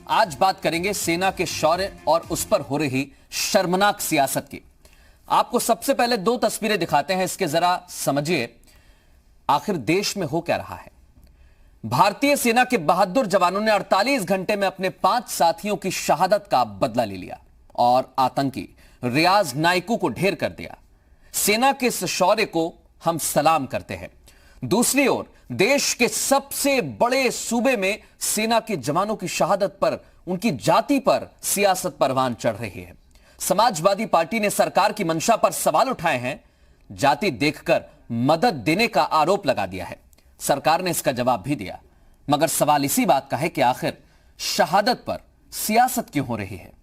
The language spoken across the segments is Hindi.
आज बात करेंगे सेना के शौर्य और उस पर हो रही शर्मनाक सियासत की। आपको सबसे पहले दो तस्वीरें दिखाते हैं, इसके जरा समझिए आखिर देश में हो क्या रहा है। भारतीय सेना के बहादुर जवानों ने 48 घंटे में अपने 5 साथियों की शहादत का बदला ले लिया और आतंकी रियाज नाइकू को ढेर कर दिया। सेना के इस शौर्य को हम सलाम करते हैं। दूसरी ओर देश के सबसे बड़े सूबे में सेना के जवानों की शहादत पर, उनकी जाति पर सियासत परवान चढ़ रही है। समाजवादी पार्टी ने सरकार की मंशा पर सवाल उठाए हैं। जाति देखकर मदद देने का आरोप लगा दिया है। सरकार ने इसका जवाब भी दिया, मगर सवाल इसी बात का है कि आखिर शहादत पर सियासत क्यों हो रही है।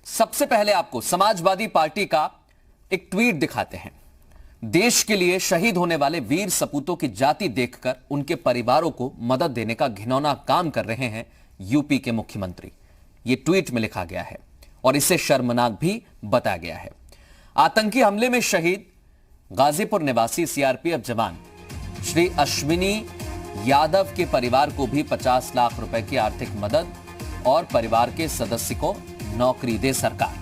सबसे पहले आपको समाजवादी पार्टी का एक ट्वीट दिखाते हैं। देश के लिए शहीद होने वाले वीर सपूतों की जाति देखकर उनके परिवारों को मदद देने का घिनौना काम कर रहे हैं यूपी के मुख्यमंत्री। यह ट्वीट में लिखा गया है और इसे शर्मनाक भी बताया गया है। आतंकी हमले में शहीद गाजीपुर निवासी सीआरपीएफ जवान श्री अश्विनी यादव के परिवार को भी 50 लाख रुपए की आर्थिक मदद और परिवार के सदस्य को नौकरी दे सरकार।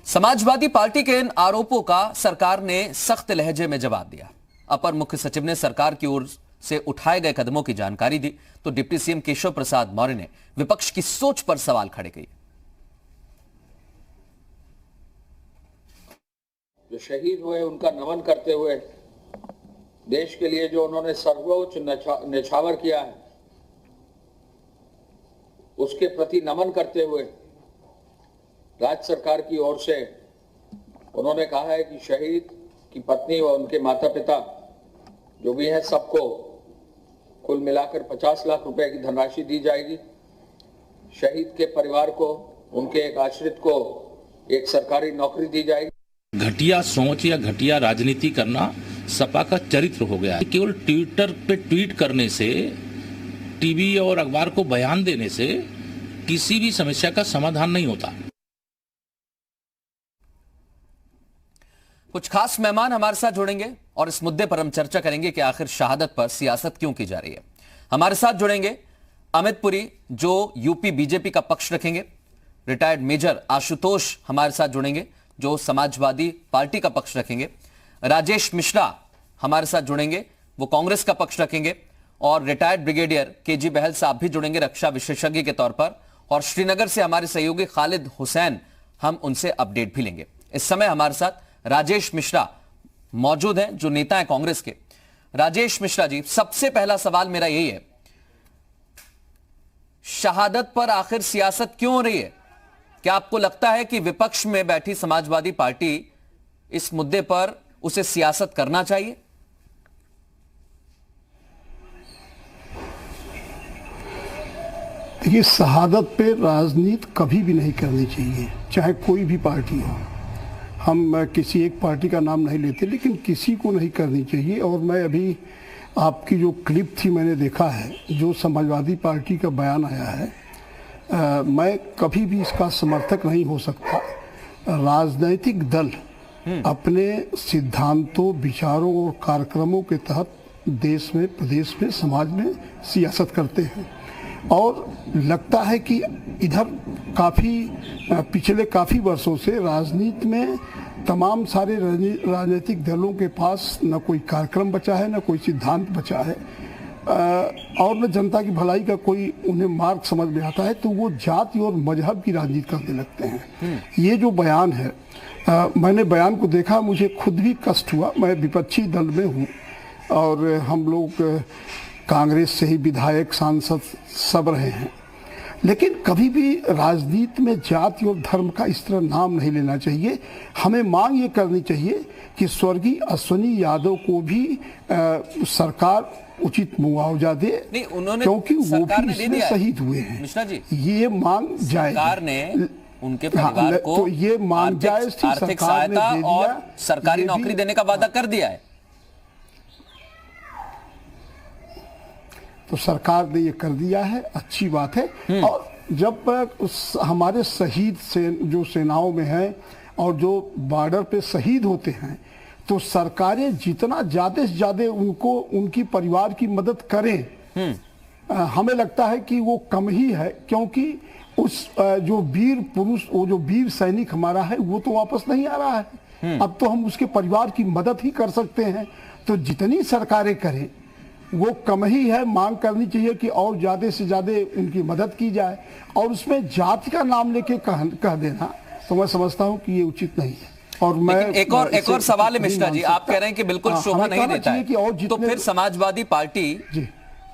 समाजवादी पार्टी के इन आरोपों का सरकार ने सख्त लहजे में जवाब दिया। अपर मुख्य सचिव ने सरकार की ओर से उठाए गए कदमों की जानकारी दी तो डिप्टी सीएम केशव प्रसाद मौर्य ने विपक्ष की सोच पर सवाल खड़े किए। जो शहीद हुए उनका नमन करते हुए देश के लिए जो उन्होंने सर्वोच्च न्यौछावर किया है उसके प्रति नमन करते हुए राज्य सरकार की ओर से उन्होंने कहा है कि शहीद की पत्नी व उनके माता पिता जो भी है सबको कुल मिलाकर 50 लाख रुपए की धनराशि दी जाएगी। शहीद के परिवार को, उनके एक आश्रित को एक सरकारी नौकरी दी जाएगी। घटिया सोच या घटिया राजनीति करना सपा का चरित्र हो गया है। केवल ट्विटर पे ट्वीट करने से, टीवी और अखबार को बयान देने से किसी भी समस्या का समाधान नहीं होता। कुछ खास मेहमान हमारे साथ जुड़ेंगे और इस मुद्दे पर हम चर्चा करेंगे कि आखिर शहादत पर सियासत क्यों की जा रही है। हमारे साथ जुड़ेंगे अमित पुरी जो यूपी बीजेपी का पक्ष रखेंगे, रिटायर्ड मेजर आशुतोष हमारे साथ जुड़ेंगे जो समाजवादी पार्टी का पक्ष रखेंगे, राजेश मिश्रा हमारे साथ जुड़ेंगे वो कांग्रेस का पक्ष रखेंगे, और रिटायर्ड ब्रिगेडियर केजी बहल साहब भी जुड़ेंगे रक्षा विशेषज्ञ के तौर पर, और श्रीनगर से हमारे सहयोगी खालिद हुसैन, हम उनसे अपडेट भी लेंगे। इस समय हमारे साथ राजेश मिश्रा मौजूद हैं जो नेता है कांग्रेस के। राजेश मिश्रा जी, सबसे पहला सवाल मेरा यही है, शहादत पर आखिर सियासत क्यों हो रही है? क्या आपको लगता है कि विपक्ष में बैठी समाजवादी पार्टी इस मुद्दे पर उसे सियासत करना चाहिए? देखिए, शहादत पे राजनीति कभी भी नहीं करनी चाहिए, चाहे कोई भी पार्टी हो। हम किसी एक पार्टी का नाम नहीं लेते, लेकिन किसी को नहीं करनी चाहिए। और मैं अभी आपकी जो क्लिप थी मैंने देखा है, जो समाजवादी पार्टी का बयान आया है, मैं कभी भी इसका समर्थक नहीं हो सकता। राजनीतिक दल अपने सिद्धांतों, विचारों और कार्यक्रमों के तहत देश में, प्रदेश में, समाज में सियासत करते हैं। और लगता है कि इधर पिछले काफ़ी वर्षों से राजनीति में तमाम सारे राजनीतिक दलों के पास न कोई कार्यक्रम बचा है, न कोई सिद्धांत बचा है, और न जनता की भलाई का कोई उन्हें मार्ग समझ में आता है, तो वो जाति और मजहब की राजनीति करने लगते हैं। ये जो बयान है, मैंने बयान को देखा, मुझे खुद भी कष्ट हुआ। मैं विपक्षी दल में हूँ और हम लोग कांग्रेस से ही विधायक, सांसद सब रहे हैं, लेकिन कभी भी राजनीति में जाति और धर्म का इस तरह नाम नहीं लेना चाहिए। हमें मांग ये करनी चाहिए कि स्वर्गीय अश्विनी यादव को भी सरकार उचित मुआवजा दे, नहीं, उन्होंने क्योंकि वो सरकार भी ने दे इसमें दिया है। शहीद हुए हैं। मिश्रा जी, ये मांग जायज सरकार ने उनके परिवार को तो ये मांग जायज थी, आर्थिक सरकार ने सहायता दे दिया, और सरकारी ये भी- नौकरी देने का वादा कर दिया है। तो सरकार ने ये कर दिया है, अच्छी बात है। और जब हमारे शहीद से जो सेनाओं में हैं और जो बॉर्डर पे शहीद होते हैं, तो सरकारें जितना ज्यादा से ज्यादा उनको उनकी परिवार की मदद करें, हमें लगता है कि वो कम ही है, क्योंकि उस जो वीर पुरुष, वो जो वीर सैनिक हमारा है, वो तो वापस नहीं आ रहा है। अब तो हम उसके परिवार की मदद ही कर सकते हैं। तो जितनी सरकारें करें वो कम ही है। मांग करनी चाहिए कि और ज्यादा से ज्यादा उनकी मदद की जाए, और उसमें जाति का नाम लेके कह देना तो मैं समझता हूं कि ये उचित नहीं है। और मैं एक और सवाल है मिश्रा जी, आप कह रहे हैं कि बिल्कुल शोभा नहीं देता है, कि और तो फिर समाजवादी पार्टी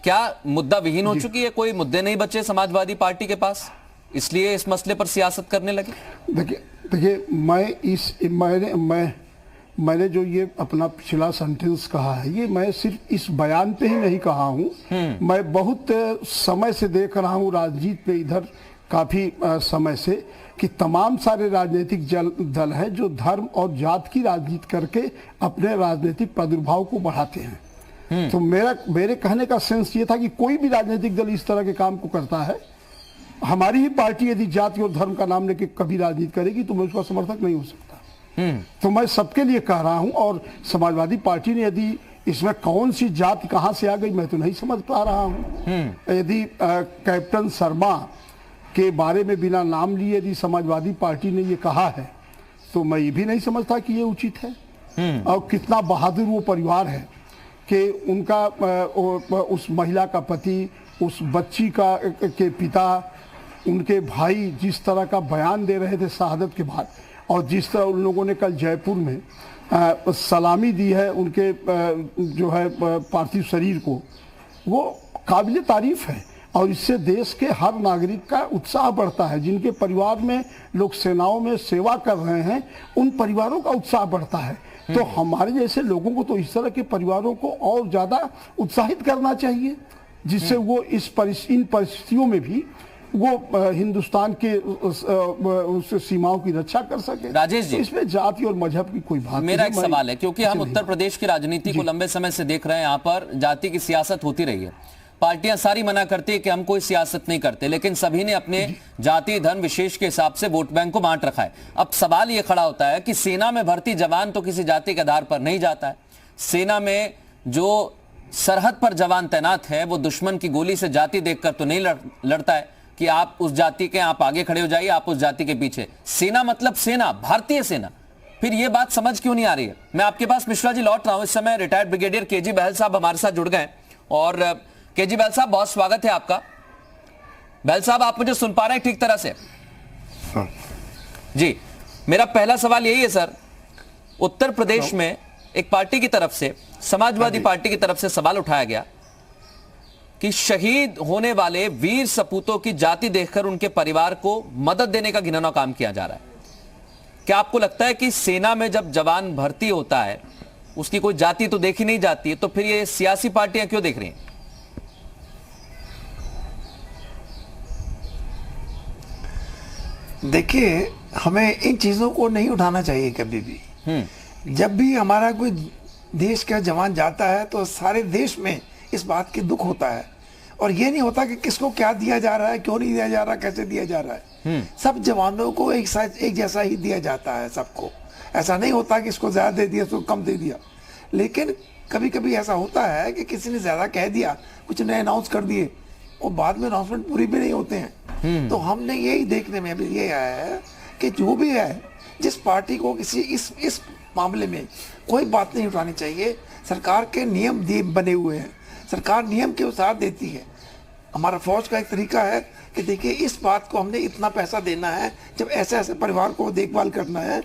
क्या मुद्दा विहीन हो चुकी है? कोई मुद्दे नहीं बचे समाजवादी पार्टी के पास, इसलिए इस मसले पर सियासत करने लगे? देखिए मैंने जो ये अपना पिछला सेंटेंस कहा है, ये मैं सिर्फ इस बयान पे ही नहीं कहा हूँ। मैं बहुत समय से देख रहा हूँ राजनीति पे इधर काफी समय से, कि तमाम सारे राजनीतिक दल हैं जो धर्म और जात की राजनीति करके अपने राजनीतिक प्रादुर्भाव को बढ़ाते हैं। तो मेरे कहने का सेंस ये था कि कोई भी राजनीतिक दल इस तरह के काम को करता है, हमारी ही पार्टी यदि जाति और धर्म का नाम लेके कभी राजनीति करेगी तो मैं उसका समर्थक नहीं हो सकता। तो मैं सबके लिए कह रहा हूं, और समाजवादी पार्टी ने यदि इसमें कौन सी जाति कहां से आ गई मैं तो नहीं समझ पा रहा हूं। यदि कैप्टन शर्मा के बारे में बिना नाम लिए यदि समाजवादी पार्टी ने ये कहा है, तो मैं ये भी नहीं समझता कि ये उचित है। और कितना बहादुर वो परिवार है कि उनका उस महिला का पति, उस बच्ची के पिता, उनके भाई जिस तरह का बयान दे रहे थे शहादत के बाद, और जिस तरह उन लोगों ने कल जयपुर में सलामी दी है उनके जो है पार्थिव शरीर को, वो काबिल तारीफ है। और इससे देश के हर नागरिक का उत्साह बढ़ता है। जिनके परिवार में लोग सेनाओं में सेवा कर रहे हैं, उन परिवारों का उत्साह बढ़ता है। तो हमारे जैसे लोगों को तो इस तरह के परिवारों को और ज्यादा उत्साहित करना चाहिए, जिससे वो इन परिस्थितियों में भी वो हिंदुस्तान के उस सीमाओं की रक्षा कर सके। राजेश जी, तो इसमें जाति और मजहब की कोई बात मेरा एक सवाल है, क्योंकि हम उत्तर प्रदेश की राजनीति को लंबे समय से देख रहे हैं, यहाँ पर जाति की सियासत होती रही है। पार्टियां सारी मना करती है कि हम कोई सियासत नहीं करते, लेकिन सभी ने अपने जाति धर्म विशेष के हिसाब से वोट बैंक को बांट रखा है। अब सवाल यह खड़ा होता है कि सेना में भर्ती जवान तो किसी जाति के आधार पर नहीं जाता है। सेना में जो सरहद पर जवान तैनात है वो दुश्मन की गोली से जाति देखकर तो नहीं लड़ता है कि आप उस जाति के, आप आगे खड़े हो जाइए, आप उस जाति के पीछे। सेना मतलब सेना, भारतीय सेना। फिर ये बात समझ क्यों नहीं आ रही है? मैं आपके पास मिश्रा जी लौट रहा हूं। इस समय रिटायर्ड ब्रिगेडियर केजी बहल साहब हमारे साथ जुड़ गए। और केजी बहल साहब, बहुत स्वागत है आपका। बहल साहब, आप मुझे सुन पा रहे हैं ठीक तरह से? जी, मेरा पहला सवाल यही है सर, उत्तर प्रदेश में एक पार्टी की तरफ से, समाजवादी पार्टी की तरफ से सवाल उठाया गया कि शहीद होने वाले वीर सपूतों की जाति देखकर उनके परिवार को मदद देने का घिनौना काम किया जा रहा है। क्या आपको लगता है कि सेना में जब जवान भर्ती होता है उसकी कोई जाति तो देखी नहीं जाती है, तो फिर ये सियासी पार्टियां क्यों देख रही हैं? देखिए, हमें इन चीजों को नहीं उठाना चाहिए कभी भी। जब भी हमारा कोई देश का जवान जाता है तो सारे देश में इस बात की दुख होता है, और ये नहीं होता कि किसको क्या दिया जा रहा है, क्यों नहीं दिया जा रहा, कैसे दिया जा रहा है। सब जवानों को एक जैसा ही दिया जाता है सबको। ऐसा नहीं होता कि इसको ज्यादा दे दिया, इसको कम दे दिया। लेकिन कभी कभी ऐसा होता है कि किसी ने ज्यादा कह दिया, कुछ नए अनाउंस कर दिए, और बाद में अनाउंसमेंट पूरी भी नहीं होते हैं। तो हमने यही देखने में अभी ये आया है कि जो भी है, जिस पार्टी को किसी इस मामले में कोई बात नहीं उठानी चाहिए। सरकार के नियम बने हुए हैं, सरकार नियम के अनुसार देती है। हमारा फौज का एक तरीका है कि देखिए, इस बात को हमने इतना पैसा देना है जब ऐसे ऐसे परिवार को देखभाल करना है।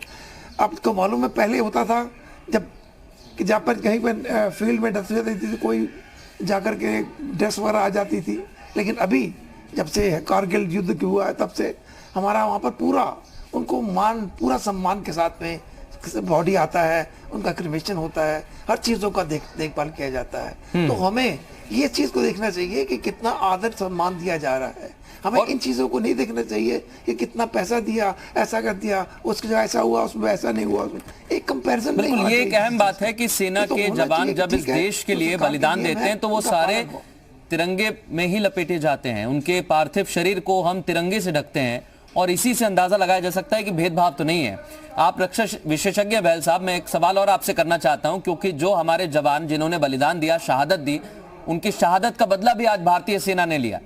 आपको मालूम है, पहले होता था जब पर कहीं पर फील्ड में डेथ हो जाती थी, कोई जाकर के ड्रेस वगैरह आ जाती थी। लेकिन अभी जब से कारगिल युद्ध हुआ है तब से हमारा वहाँ पर पूरा उनको पूरा सम्मान के साथ में बॉडी आता है, उनका क्रिमेशन होता है, हर चीज़ों का देखभाल किया जाता है। तो हमें ये चीज़ को देखना चाहिए कि कितना आदर सम्मान दिया जा रहा है। हमें इन चीज़ों को नहीं देखना चाहिए कि कितना पैसा दिया, ऐसा कर दिया, उसके जो ऐसा हुआ उसमें ऐसा नहीं हुआ, उसमें एक कंपैरिजन नहीं होना ये चाहिए। एक अहम बात है कि सेना के जवान जब इस देश के लिए बलिदान देते हैं तो वो सारे तिरंगे में ही लपेटे जाते हैं, उनके पार्थिव शरीर को हम तिरंगे से ढकते हैं और इसी से अंदाजा लगाया जा सकता है कि भेदभाव तो नहीं है। आप रक्षा विशेषज्ञ बहल साहब, मैं एक सवाल और आपसे करना चाहता हूं, क्योंकि जो हमारे जवान जिन्होंने बलिदान दिया, शहादत दी, उनकी शहादत का बदला भी आज भारतीय सेना ने लिया।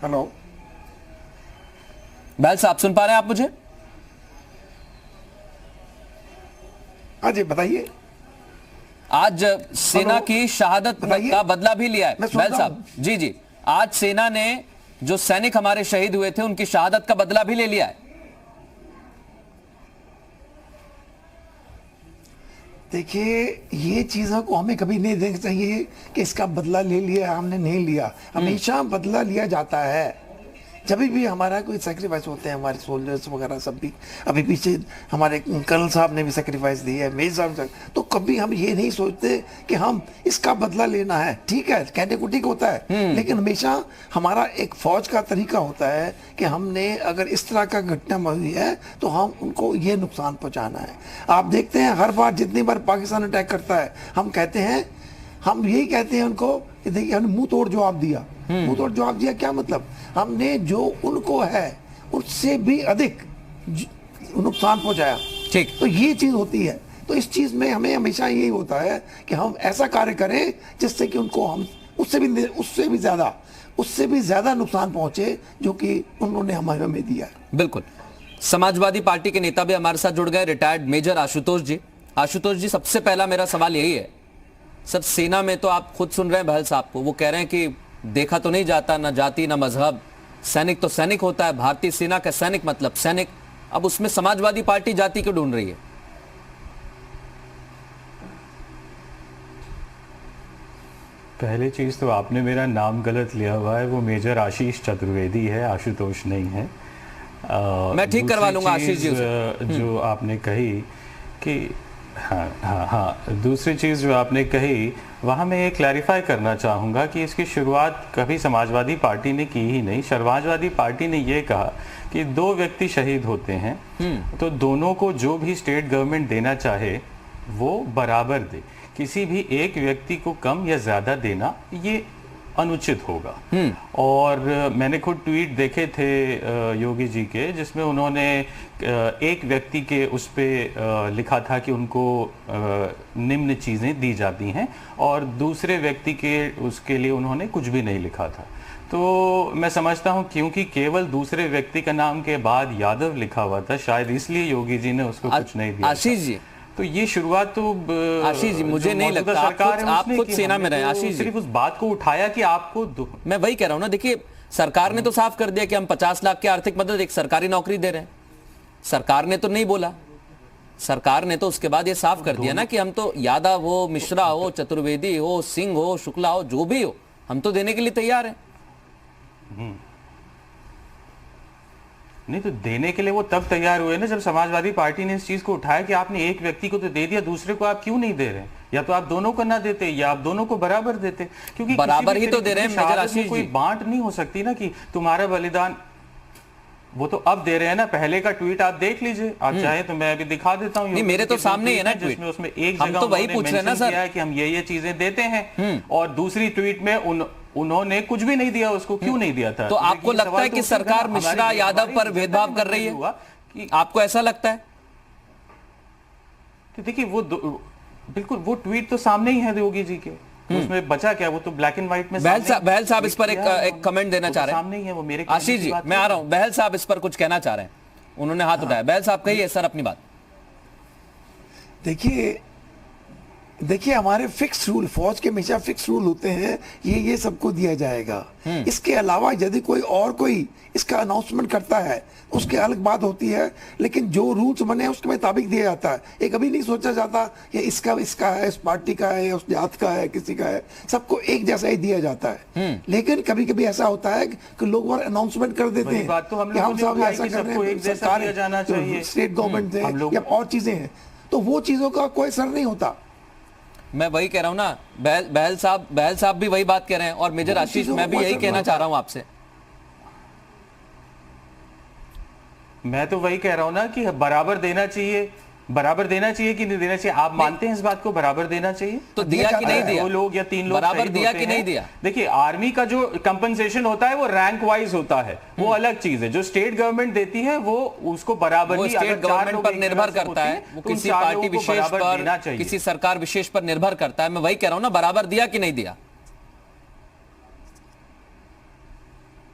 हेलो बहल साहब, सुन पा रहे हैं आप मुझे? हाँ जी, बताइए। आज सेना की शहादत का बदला भी लिया है बहल साहब। जी जी, आज सेना ने जो सैनिक हमारे शहीद हुए थे उनकी शहादत का बदला भी ले लिया है। देखिए, ये चीज़ों को हमें कभी नहीं देखना चाहिए कि इसका बदला ले लिया हमने, नहीं लिया। हमेशा बदला लिया जाता है जब भी हमारा कोई सेक्रीफाइस होते हैं, हमारे सोल्जर्स वगैरह सब भी। अभी पीछे हमारे कर्नल साहब ने भी सेक्रीफाइस दी है, मेजर साहब। तो कभी हम ये नहीं सोचते कि हम इसका बदला लेना है। ठीक है, कहने को ठीक होता है, लेकिन हमेशा हमारा एक फौज का तरीका होता है कि हमने अगर इस तरह का घटना हुई है तो हम उनको ये नुकसान पहुँचाना है। आप देखते हैं हर बार जितनी बार पाकिस्तान अटैक करता है, हम कहते हैं, हम यही कहते हैं उनको कि देखिए हमने मुंह तोड़ जवाब दिया। मुंह तोड़ जवाब दिया क्या मतलब? हमने जो उनको है उससे भी अधिक नुकसान पहुंचाया। ठीक, तो ये चीज होती है। तो इस चीज में हमें हमेशा यही होता है कि हम ऐसा कार्य करें जिससे कि उनको हम उससे भी ज्यादा नुकसान पहुंचे जो कि उन्होंने हमें दिया है। बिल्कुल। समाजवादी पार्टी के नेता भी हमारे साथ जुड़ गए, रिटायर्ड मेजर आशुतोष जी। आशुतोष जी, सबसे पहला मेरा सवाल यही है, सर सेना में तो आप खुद सुन रहे हैं बहल साहब को, वो कह रहे हैं कि देखा तो नहीं जाता ना जाति ना मजहब, सैनिक तो सैनिक होता है, भारतीय सेना का सैनिक मतलब सैनिक। अब उसमें समाजवादी पार्टी जाति क्यों ढूंढ रही है? पहली चीज तो आपने मेरा नाम गलत लिया हुआ है, वो मेजर आशीष चतुर्वेदी है, आशुतोष नहीं है। मैं ठीक करवा लूंगा आशीष जी जो आपने कही कि हाँ, दूसरी चीज़ जो आपने कही वहाँ मैं ये क्लैरिफाई करना चाहूँगा कि इसकी शुरुआत कभी समाजवादी पार्टी ने की ही नहीं। समाजवादी पार्टी ने ये कहा कि 2 व्यक्ति शहीद होते हैं तो दोनों को जो भी स्टेट गवर्नमेंट देना चाहे वो बराबर दे, किसी भी एक व्यक्ति को कम या ज़्यादा देना ये अनुचित होगा। और मैंने खुद ट्वीट देखे थे योगी जी के, जिसमें उन्होंने एक व्यक्ति के उस पे लिखा था कि उनको निम्न चीज़ें दी जाती हैं और दूसरे व्यक्ति के उसके लिए उन्होंने कुछ भी नहीं लिखा था। तो मैं समझता हूं क्योंकि केवल दूसरे व्यक्ति का नाम के बाद यादव लिखा हुआ था, शायद इसलिए योगी जी ने उसको कुछ नहीं दिया। आशीष जी, तो ये शुरुआत तो आशीष जी मुझे नहीं लगता आप खुद सेना में रहे। आशीष जी, सिर्फ उस बात को उठाया कि आपको मैं वही कह रहा हूं ना। देखिए, सरकार ने तो साफ कर दिया कि हम 50 लाख की आर्थिक मदद एक सरकारी नौकरी दे रहे हैं। सरकार ने तो नहीं बोला, सरकार ने तो उसके बाद ये साफ कर दिया ना कि हम तो यादव हो, मिश्रा हो, चतुर्वेदी हो, सिंह हो, शुक्ला हो, जो भी हो, हम तो देने के लिए तैयार हैं। नहीं तो देने के लिए वो तब तैयार हुए ना जब समाजवादी पार्टी ने इस चीज को उठाया कि आपने एक व्यक्ति को तो दे दिया, दूसरे को आप क्यों नहीं दे रहे? या तो आप दोनों को ना देते या आप दोनों को बराबर देते, क्योंकि बराबर ही तो दे रहे हैं मेजर आशीष जी। कोई बांट नहीं हो सकती ना कि तुम्हारा बलिदान, वो तो अब दे रहे हैं ना। पहले का ट्वीट आप देख लीजिए, आप चाहे तो मैं अभी दिखा देता हूँ। नहीं, मेरे तो सामने ही है ना ट्वीट, जिसमें उसमें एक हम तो वही पूछ रहे हैं ना सर कि हम ये चीजें देते हैं, और दूसरी ट्वीट में उन्होंने कुछ भी नहीं दिया। उसको क्यों नहीं दिया था? तो आपको लगता है कि सरकार मिश्रा यादव पर भेदभाव कर रही है? आपको ऐसा लगता है? तो देखिए, वो बिल्कुल वो ट्वीट तो सामने ही है योगी जी के, उसमें बचा क्या? वो तो ब्लैक एंड व्हाइट में। बहल साहब इस पर एक कमेंट देना चाह रहे हैं। सामने ही है वो मेरे। आशीष जी, मैं आ रहा हूं। बहल साहब इस पर कुछ कहना चाह रहे हैं, उन्होंने हाथ उठाया। बहल साहब कहिए सर अपनी बात। देखिए, देखिए हमारे फिक्स रूल, फौज के हमेशा फिक्स रूल होते हैं, ये सबको दिया जाएगा। इसके अलावा यदि कोई इसका अनाउंसमेंट करता है उसकी अलग बात होती है, लेकिन जो रूल्स बने हैं उसके मुताबिक दिया जाता है। ये कभी नहीं सोचा जाता कि इसका है, इस पार्टी का है, उस जात का है, किसी का है, सबको एक जैसा ही दिया जाता है। लेकिन कभी कभी ऐसा होता है कि लोग और अनाउंसमेंट कर देते हैं बात तो हम कि हम सब लोगों ने ऐसा कि कर सबको रहे एक हैं, जैसा सरकार दिया जाना चाहिए, स्टेट गवर्नमेंट हम है लोग या और चीजें हैं, तो वो चीजों का कोई असर नहीं होता। मैं वही कह रहा हूं ना, बहल साहब भी वही बात कह रहे हैं, और मेजर आशीष मैं भी यही कहना चाह रहा हूं आपसे। मैं तो वही कह रहा हूं ना कि बराबर देना चाहिए कि नहीं देना चाहिए। आप मानते हैं इस बात को, बराबर देना चाहिए? तो दिया कि नहीं दिया? 2 लोग या 3 लोग बराबर शहीद दिया होते कि नहीं हैं। दिया? देखिए आर्मी का जो कंपनसेशन होता है वो रैंक वाइज होता है, वो अलग चीज है। जो स्टेट गवर्नमेंट देती है वो उसको बराबर वो ही, स्टेट गवर्नमेंट पर निर्भर करता है, वो तो उन किसी 4 पार्टी लोगों को विशेष बराबर पर, देना चाहिए। किसी सरकार विशेष पर निर्भर करता है। मैं वही कह रहा हूं ना, बराबर दिया कि नहीं दिया?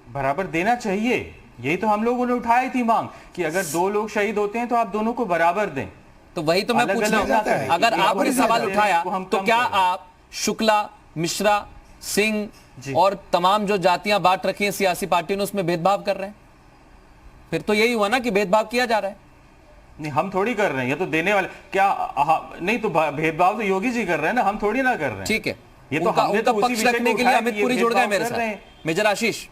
बराबर देना चाहिए। यही तो हम लोगों ने उठाई थी मांग कि अगर 2 लोग शहीद होते हैं तो आप दोनों को बराबर दें। तो वही तो मैं पूछ रहा हूं, अगर आपने सवाल उठाया तो क्या आप शुक्ला, मिश्रा, सिंह और तमाम जो जातियां बांट रखी हैं सियासी पार्टियों ने, उसमें भेदभाव कर रहे हैं? फिर तो यही हुआ ना कि भेदभाव किया जा रहा है। नहीं, हम थोड़ी कर रहे हैं, ये तो देने वाले क्या नहीं, तो भेदभाव तो योगी जी कर रहे हैं ना, हम थोड़ी ना कर रहे हैं। ठीक है, ये तो उनका हमने तो उसी पक्ष विषय रखने को के लिए उठाया अमित कि पुरी ये जुड़ गए भेदभाव मेरे कर रहे साथ। हैं। मेजर आशीष,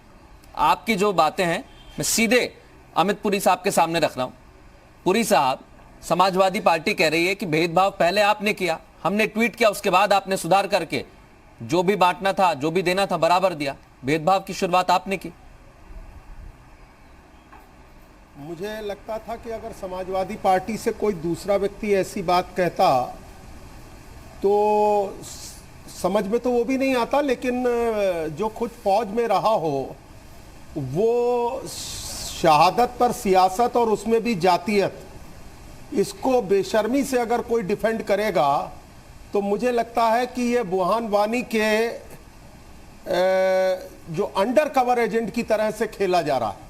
आपकी जो बातें हैं मैं सीधे अमित पुरी साहब के सामने रख रहा हूं। पुरी साहब, समाजवादी पार्टी कह रही है कि भेदभाव पहले आपने किया, हमने ट्वीट किया, उसके बाद आपने सुधार करके जो भी बांटना था, जो भी देना था, बराबर दिया। भेदभाव की शुरुआत आपने की। मुझे लगता था कि अगर समाजवादी पार्टी से कोई दूसरा व्यक्ति ऐसी बात कहता तो समझ में तो वो भी नहीं आता, लेकिन जो खुद फौज में रहा हो वो शहादत पर सियासत और उसमें भी जातीयत, इसको बेशर्मी से अगर कोई डिफेंड करेगा तो मुझे लगता है कि ये बुरहान वानी के जो अंडर कवर एजेंट की तरह से खेला जा रहा है।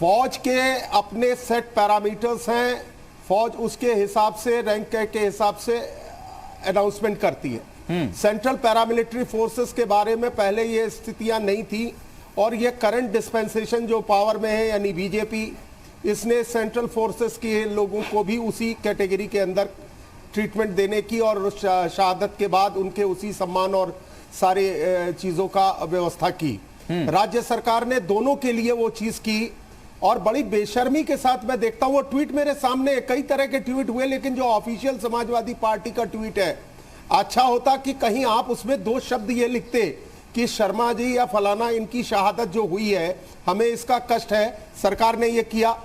फौज के अपने सेट पैरामीटर्स हैं, फौज उसके हिसाब से, रैंक के हिसाब से अनाउंसमेंट करती है। सेंट्रल पैरामिलिट्री फोर्सेस के बारे में पहले ये स्थितियां नहीं थी, और ये करंट डिस्पेंसेशन जो पावर में है यानी बीजेपी, इसने सेंट्रल फोर्सेस के लोगों को भी उसी कैटेगरी के अंदर ट्रीटमेंट देने की और शहादत के बाद उनके उसी सम्मान और सारे चीज़ों का व्यवस्था की। राज्य सरकार ने दोनों के लिए वो चीज़ की, और बड़ी बेशर्मी के साथ मैं देखता हूँ वो ट्वीट मेरे सामने, कई तरह के ट्वीट हुए, लेकिन जो ऑफिशियल समाजवादी पार्टी का ट्वीट है, अच्छा होता कि कहीं आप उसमें 2 शब्द ये लिखते कि शर्मा जी या फलाना इनकी शहादत जो हुई है, हमें इसका कष्ट है, सरकार ने ये किया।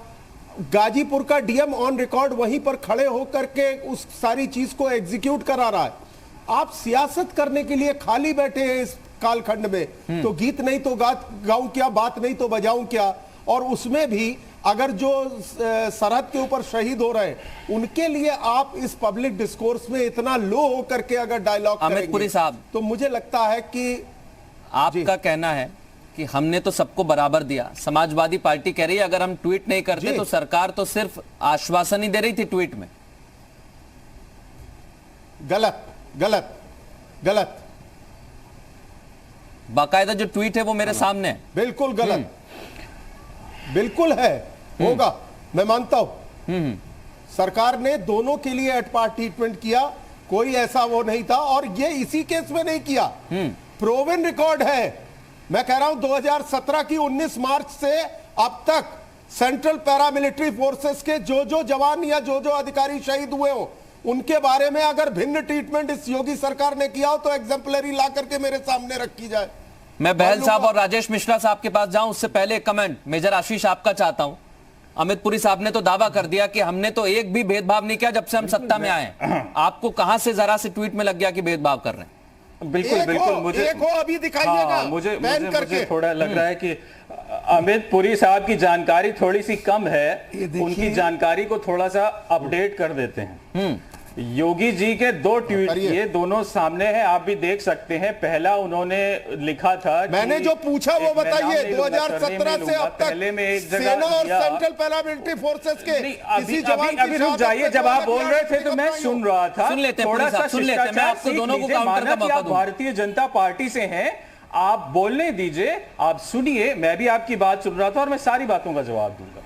गाजीपुर का डीएम ऑन रिकॉर्ड वहीं पर खड़े होकर के उस सारी चीज को एग्जीक्यूट करा रहा है। आप सियासत करने के लिए खाली बैठे हैं इस कालखंड में, तो गीत नहीं तो गाऊं क्या, बात नहीं तो बजाऊं क्या। और उसमें भी अगर जो सरहद के ऊपर शहीद हो रहे हैं उनके लिए आप इस पब्लिक डिस्कोर्स में इतना लो होकर के अगर डायलॉग अमित पुरी साहब, तो मुझे लगता है कि आपका कहना है कि हमने तो सबको बराबर दिया, समाजवादी पार्टी कह रही है अगर हम ट्वीट नहीं करते तो सरकार तो सिर्फ आश्वासन ही दे रही थी ट्वीट में। गलत गलत गलत, बाकायदा जो ट्वीट है वो मेरे सामने है। बिल्कुल गलत, बिल्कुल है, होगा, मैं मानता हूं। सरकार ने दोनों के लिए एट पार्ट ट्रीटमेंट किया, कोई ऐसा वो नहीं था, और ये इसी केस में नहीं किया, प्रूवन रिकॉर्ड है। मैं कह रहा हूं 2017 की 19 मार्च से अब तक सेंट्रल पैरामिलिट्री फोर्सेस के जो जवान या जो अधिकारी शहीद हुए हो उनके बारे में अगर भिन्न ट्रीटमेंट इस योगी सरकार ने किया हो तो एग्जाम्पलरी ला करके मेरे सामने रखी जाए। मैं बहल साहब और राजेश मिश्रा साहब के पास जाऊं उससे पहले एक कमेंट मेजर आशीष आपका चाहता हूं। अमित पुरी साहब ने तो दावा कर दिया कि हमने तो एक भी भेदभाव नहीं किया जब से हम सत्ता में आए। आपको कहां से जरा से ट्वीट में लग गया कि भेदभाव कर रहे हैं? बिल्कुल मुझे एक हो अभी दिखाइएगा। मुझे थोड़ा लग रहा है कि अमित पुरी साहब की जानकारी थोड़ी सी कम है, उनकी जानकारी को थोड़ा सा अपडेट कर देते हैं। योगी जी के 2 ट्वीट ये दोनों सामने हैं, आप भी देख सकते हैं। पहला उन्होंने लिखा था, मैंने जो पूछा वो बताइए, 2017 से अब तक सेना और सेंट्रल पैरामिलिट्री फोर्सेस के किसी जवान अभी रुक जाइए, जब आप बोल रहे थे तो मैं सुन रहा था। सुन लेते हैं, मैं आपको दोनों को काउंटर का मौका दूंगा। भारतीय जनता पार्टी से हैं, आप बोलने दीजिए, आप सुनिए, मैं भी आपकी बात सुन रहा था और मैं सारी बातों का जवाब दूंगा।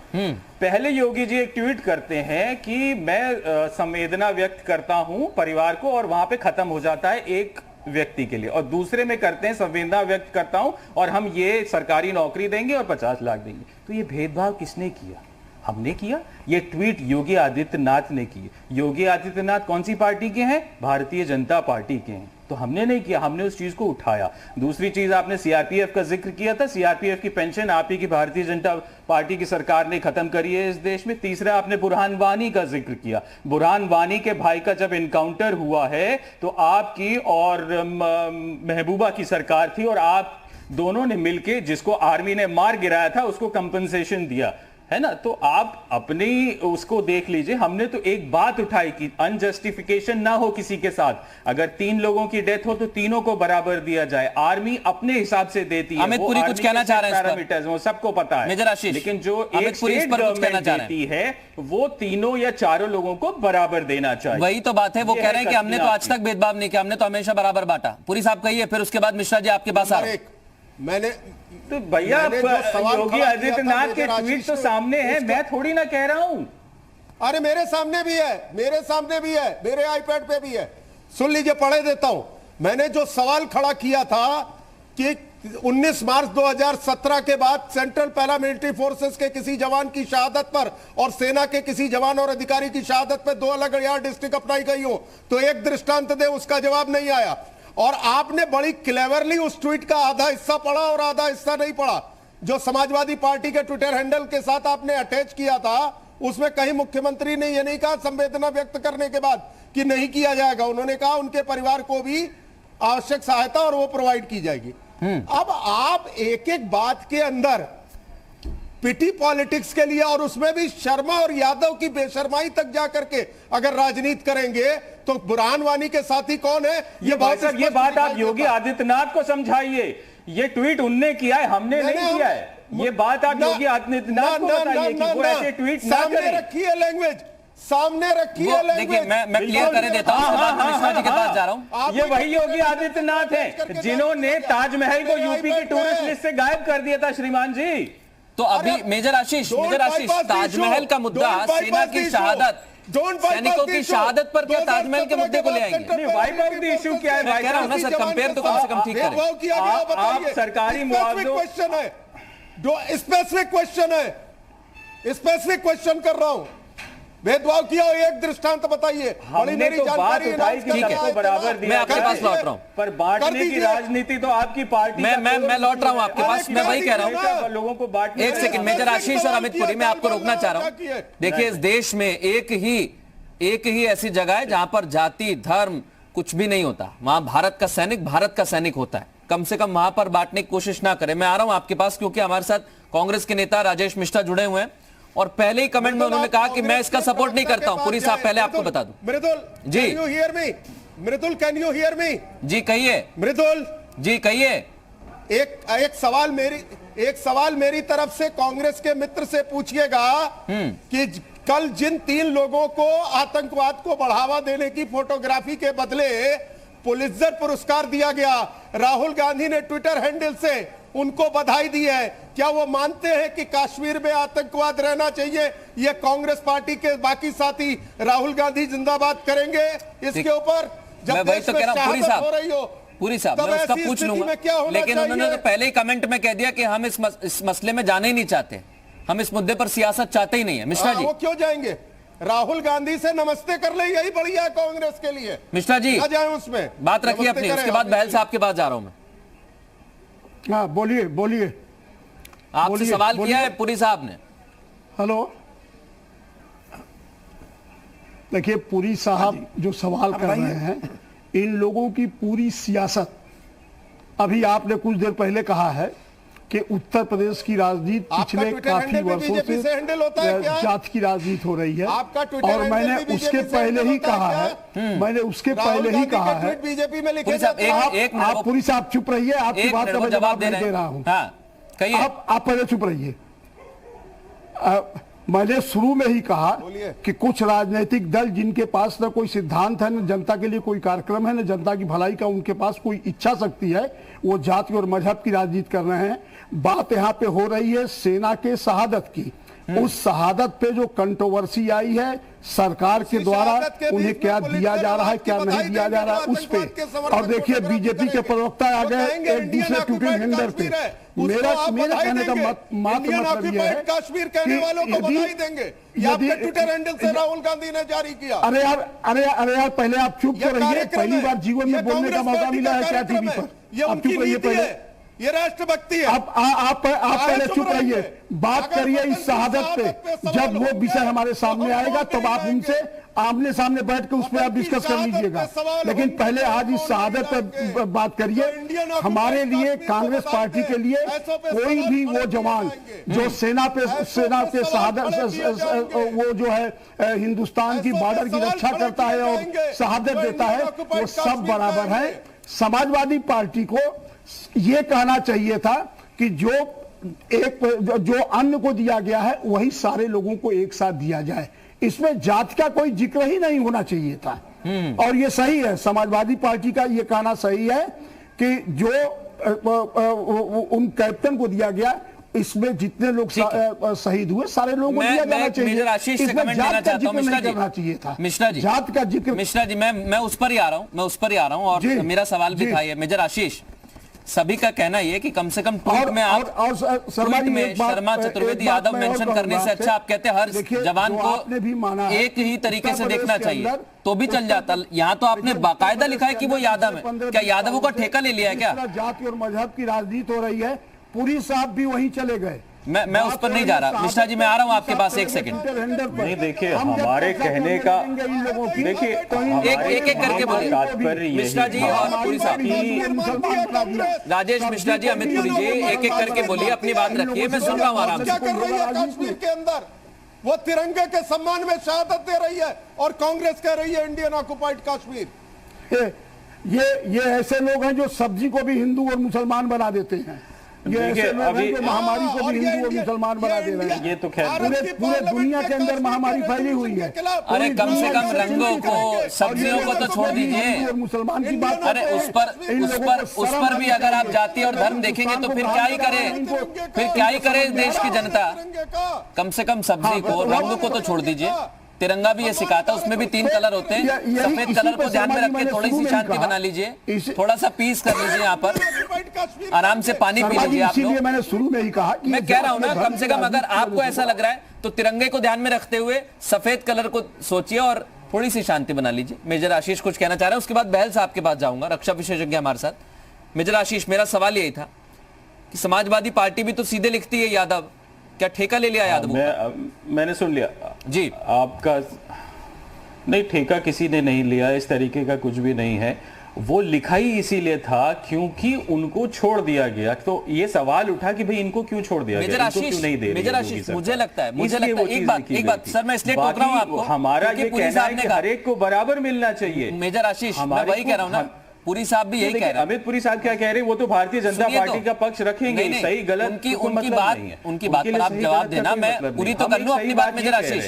पहले योगी जी एक ट्वीट करते हैं कि मैं संवेदना व्यक्त करता हूं परिवार को, और वहां पे खत्म हो जाता है एक व्यक्ति के लिए, और दूसरे में करते हैं संवेदना व्यक्त करता हूं और हम ये सरकारी नौकरी देंगे और 50 लाख देंगे। तो ये भेदभाव किसने किया? हमने किया। ये ट्वीट योगी आदित्यनाथ ने की। योगी आदित्यनाथ कौन सी पार्टी के हैं? भारतीय जनता पार्टी के हैं। तो हमने नहीं किया, हमने उस चीज को उठाया। दूसरी चीज, आपने सीआरपीएफ का जिक्र किया था। सीआरपीएफ की पेंशन आप ही की भारतीय जनता पार्टी की सरकार ने खत्म करी है इस देश में। तीसरा, आपने बुरहान वानी का जिक्र किया। बुरहान वानी के भाई का जब इनकाउंटर हुआ है तो आपकी और महबूबा की सरकार थी, और आप दोनों ने मिलकर जिसको आर्मी ने मार गिराया था उसको कंपनसेशन दिया, है ना। तो आप अपनी उसको देख लीजिए। हमने तो एक बात उठाई कि अनजस्टिफिकेशन ना हो किसी के साथ। अगर 3 लोगों की डेथ हो तो तीनों को बराबर दिया जाए। आर्मी अपने हिसाब से देती है, अमित पुरी कुछ कहना चाह रहे हैं, पैरामीटर्स वो सबको पता है। मेजर आशीष, लेकिन जो एक स्टेट गवर्नमेंट देती है वो तीनों या चारों लोगों को बराबर देना चाहिए। वही तो बात है। वो कह रहे हैं कि हमने तो आज तक भेदभाव नहीं किया, हमने तो हमेशा बराबर बांटा। पुरी साहब कहिए, फिर उसके बाद मिश्रा जी आपके पास आ रहे हैं। मैंने तो भैया योगी आदित्यनाथ के ट्वीट तो सामने है, मैं थोड़ी ना कह रहा हूं। अरे मेरे सामने भी है, मेरे सामने भी है, मेरे आईपैड पे भी है। सुन लीजिए, पढ़े देता हूं। मैंने जो सवाल खड़ा किया था कि 19 मार्च 2017 के बाद सेंट्रल पैरामिलिट्री फोर्सेस के किसी जवान की शहादत पर और सेना के किसी जवान और अधिकारी की शहादत पर 2 अलग डिस्ट्रिक्ट अपनाई गई हो तो एक दृष्टांत दे, उसका जवाब नहीं आया। और आपने बड़ी क्लेवरली उस ट्वीट का आधा हिस्सा पढ़ा और आधा हिस्सा नहीं पढ़ा, जो समाजवादी पार्टी के ट्विटर हैंडल के साथ आपने अटैच किया था। उसमें कहीं मुख्यमंत्री ने यह नहीं कहा संवेदना व्यक्त करने के बाद कि नहीं किया जाएगा। उन्होंने कहा उनके परिवार को भी आवश्यक सहायता और वो प्रोवाइड की जाएगी। अब आप एक एक बात के अंदर पिटी पॉलिटिक्स के लिए, और उसमें भी शर्मा और यादव की बेशर्माई तक जाकर के अगर राजनीति करेंगे तो बुरहान वानी के साथी कौन है? ये बात आप योगी आदित्यनाथ को समझाइए। ये ट्वीट उनने किया है, हमने नहीं किया है। ये बात आप योगी आदित्यनाथ को बताइए कि वो ऐसे ट्वीट ना करें। सामने रखी है लैंग्वेज, सामने रखी है लैंग्वेज। देखिए, मैं क्लियर कर देता हूं, मिश्रा जी के पास जा रहा हूं। ये वही योगी आदित्यनाथ है जिन्होंने ताजमहल को यूपी की टूरिस्ट लिस्ट से गायब कर दिया था, श्रीमान जी। तो अभी मेजर आशीष, ताजमहल का मुद्दा, सेना की शहादत, सैनिकों की शहादत पर क्या ताजमहल के मुद्दे को ले आएंगे? वाइप आउट द इशू क्या है? मैं कह रहा हूं ना सर, कंपेयर तो कम से कम ठीक करें। आप सरकारी मुआवजों, क्वेश्चन है, जो स्पेसिफिक क्वेश्चन है, स्पेसिफिक क्वेश्चन कर रहा हूं। भेदभाव किया हो, एक दृष्टांत बताइए। हमने तो बात उठाई कि सबको बराबर दिया। मैं आपके पास लौट रहा हूं, पर बांटने की राजनीति तो आपकी पार्टी। मैं लौट रहा हूं आपके पास, मैं वही कह रहा हूं। लोगों को बांटने। एक सेकंड, मेजर आशीष और अमित पुरी, मैं आपको रोकना चाह रहा हूं। देखिए, इस देश में एक ही ऐसी जगह है जहां पर जाति धर्म कुछ भी नहीं होता। वहां भारत का सैनिक होता है। कम से कम वहां पर बांटने की कोशिश ना करें। मैं आ रहा हूं आपके पास, क्योंकि हमारे साथ कांग्रेस के नेता राजेश मिश्रा जुड़े हुए हैं, और पहले ही कमेंट में उन्होंने कहा कि मैं इसका सपोर्ट नहीं करता हूं। पुरी साहब, पहले आपको बता दूं। Mridul ji, can you hear me? Mridul, can you hear me? जी कहिए। मृदुल जी कहिए। एक सवाल मेरी तरफ से कांग्रेस के मित्र से पूछिएगा कि कल जिन 3 लोगों को आतंकवाद को बढ़ावा देने की फोटोग्राफी के बदले पुलित्जर पुरस्कार दिया गया, राहुल गांधी ने ट्विटर हैंडल से उनको बधाई दी है। क्या वो मानते हैं कि कश्मीर में आतंकवाद रहना चाहिए? ये कांग्रेस पार्टी के बाकी साथी राहुल गांधी जिंदाबाद करेंगे इसके ऊपर? मैं वही तो कह रहा हूं पुरी साहब, मैं उसका पूछ लूंगा, लेकिन उन्होंने तो पहले ही कमेंट में कह दिया कि हम इस मसले में जाने ही नहीं चाहते, हम इस मुद्दे पर सियासत चाहते ही नहीं है। मिश्रा जी, वो क्यों जाएंगे? राहुल गांधी से नमस्ते कर ले, यही बढ़िया है कांग्रेस के लिए। मिश्रा जी, ना जाए उसमें, बात रखिए अपनी, उसके बाद बहल साहब के पास जा रहा हूं मैं। हाँ, बोलिए। आपसे सवाल किया है पुरी साहब ने। हेलो, देखिए, पुरी साहब जो सवाल कर रहे हैं, इन लोगों की पूरी सियासत, अभी आपने कुछ देर पहले कहा है कि उत्तर प्रदेश की राजनीति आपका पिछले ट्विटर काफी हैंडल भी वर्षों बीजेपी से से हैंडल होता है क्या? जात की राजनीति हो रही है। आपका ट्विटर और हैंडल मैंने भी उसके बीजेपी से पहले ही हैंडल होता कहा है है, मैंने उसके राहुल पहले ही गांधी कहा के है। ट्वीट बीजेपी में लिखे पुलिस साहब, जाते हैं। एक मिनट, आप पुलिस आप चुप रहिए, आपकी एक बात मिनट का वो मैं जवाब जवाब नहीं दे रहा हूँ। हाँ कहिए। आप पहले चुप रहिए। मैंने शुरू में ही कहा बोलिए। कि कुछ राजनीतिक दल जिनके पास न कोई सिद्धांत है, न जनता के लिए कोई कार्यक्रम है, न जनता की भलाई का उनके पास कोई इच्छा शक्ति है, वो जाति और मजहब की राजनीति कर रहे हैं। बात यहाँ पे हो रही है सेना के शहादत की। उस शहादत पे जो कंट्रोवर्सी आई है सरकार के द्वारा, उन्हें क्या दिया जा रहा है, क्या नहीं दिया जा रहा है, उस पे। और देखिए बीजेपी के प्रवक्ता आ गए एक दूसरे ट्विटर हैंडल पे। मेरा कहने का मात्र मतलब यह है कश्मीर कहने वालों को बधाई देंगे। ये आपके ट्विटर हैंडल से राहुल गांधी ने जारी किया। अरे यार पहले आप चुप तो रहिए। पहली बार जीवन में बोलने का मौका मिला है क्या टीवी पर? आप चुप रहिए पहले। ये राष्ट्रभक्ति है। आप पहले चुप रहिए, बात करिए इस शहादत पे। जब वो विषय हमारे सामने आएगा तब आप उनसे आमने सामने बैठ के उस पर आप डिस्कस कर लीजिएगा, लेकिन पहले आज इस शहादत पे बात करिए। हमारे लिए, कांग्रेस पार्टी के लिए, कोई भी वो जवान जो सेना के शहादत, वो जो है हिंदुस्तान की बॉर्डर की रक्षा करता है और शहादत देता है, वो सब बराबर है। समाजवादी पार्टी को ये कहना चाहिए था कि जो अन्न को दिया गया है वही सारे लोगों को एक साथ दिया जाए। इसमें जात का कोई जिक्र ही नहीं होना चाहिए था। और ये सही है, समाजवादी पार्टी का ये कहना सही है कि जो उन कैप्टन को दिया गया, इसमें जितने लोग शहीद हुए सारे लोगों को दिया जाना चाहिए। इसमें जात का जिक्र नहीं करना चाहिए था। मिश्रा जी, जात का जिक्र। मिश्रा जी, मैं उस पर ही आ रहा हूं और मेरा सवाल भी था ये। मेजर आशीष, सभी का कहना यह है कि कम से कम ट्वीट में आप ट्वीट में शर्मा चतुर्वेदी यादव मेंशन करने से अच्छा आप कहते हैं हर जवान को एक ही तरीके से देखना चाहिए तो भी चल जाता। यहाँ तो आपने बाकायदा लिखा है कि वो यादव है। क्या यादवों का ठेका ले लिया है क्या? जाति और मजहब की राजनीति हो रही है, पुरी साहब भी वहीं चले गए। मैं उस पर नहीं जा रहा। मिश्रा जी, मैं आ रहा हूं आपके पास एक सेकंड। नहीं, देखिए हमारे कहने का, देखिए एक करके बोलिए। मिश्रा जी और पुरी साहब, राजेश मिश्रा जी, अमित पुरी जी, एक करके बोलिए, अपनी बात रखिए, मैं सुन रहा हूं आराम से। क्या कर रही है कश्मीर के अंदर? वो तिरंगे के सम्मान में शहादत दे रही है और कांग्रेस कह रही है इंडियन ऑक्युपाइड कश्मीर। ये ऐसे लोग हैं जो सब्जी को भी हिंदू और मुसलमान बना देते हैं। ये ऐसे लोग हैं जो महामारी को भी हिंदू और मुसलमान बना दे रहे हैं। ये तो खैर पूरे दुनिया के अंदर महामारी फैली हुई है। अरे कम से कम रंगों को, सब्जियों को तो छोड़ दीजिए। और मुसलमान की बात, अरे उस पर भी अगर आप जाति और धर्म देखेंगे तो फिर क्या ही करे देश की जनता। कम से कम सब्जी को, रंग को तो छोड़ दीजिए। तिरंगा भी ये सिखाता है, उसमें भी 3 कलर होते हैं। सफेद कलर को ध्यान में रख के थोड़ी सी शांति बना लीजिए, थोड़ा सा पीस कर लीजिए, यहाँ पर आराम से पानी पी लीजिए आप लोग। मैंने शुरू में ही कहा कि मैं कह रहा हूं ना, कम से कम अगर आपको ऐसा लग रहा है तो तिरंगे को ध्यान में रखते हुए सफेद कलर को सोचिए और थोड़ी सी शांति बना लीजिए। मेजर आशीष कुछ कहना चाह रहे हैं, उसके बाद बहल साहब के पास जाऊंगा, रक्षा विशेषज्ञ हमारे साथ। मेजर आशीष, मेरा सवाल यही था कि समाजवादी पार्टी भी तो सीधे लिखती है यादव, क्या ठेका ले लिया यादव? मैंने सुन लिया जी आपका। नहीं, ठेका किसी ने नहीं लिया, इस तरीके का कुछ भी नहीं है। वो लिखा ही इसीलिए था क्योंकि उनको छोड़ दिया गया। तो ये सवाल उठा कि भाई इनको क्यों छोड़ दिया गया, इनको क्यों नहीं दे रही? मेजर आशीष, मुझे लगता है एक बात सर, मैं इसलिए टोक रहा हूं आपको, हमारा ये कहना है कि हर एक को बराबर मिलना चाहिए। मेजर आशीष, मैं वही कह रहा हूं ना, पुरी साहब भी यही कह रहे हैं। अमित पुरी साहब क्या कह रहे हैं? वो तो भारतीय जनता पार्टी का पक्ष रखेंगे, सही गलत उनकी बात पर आप जवाब देना। मैं पूरी तो कर लूं अपनी बात। मेजर आशीष,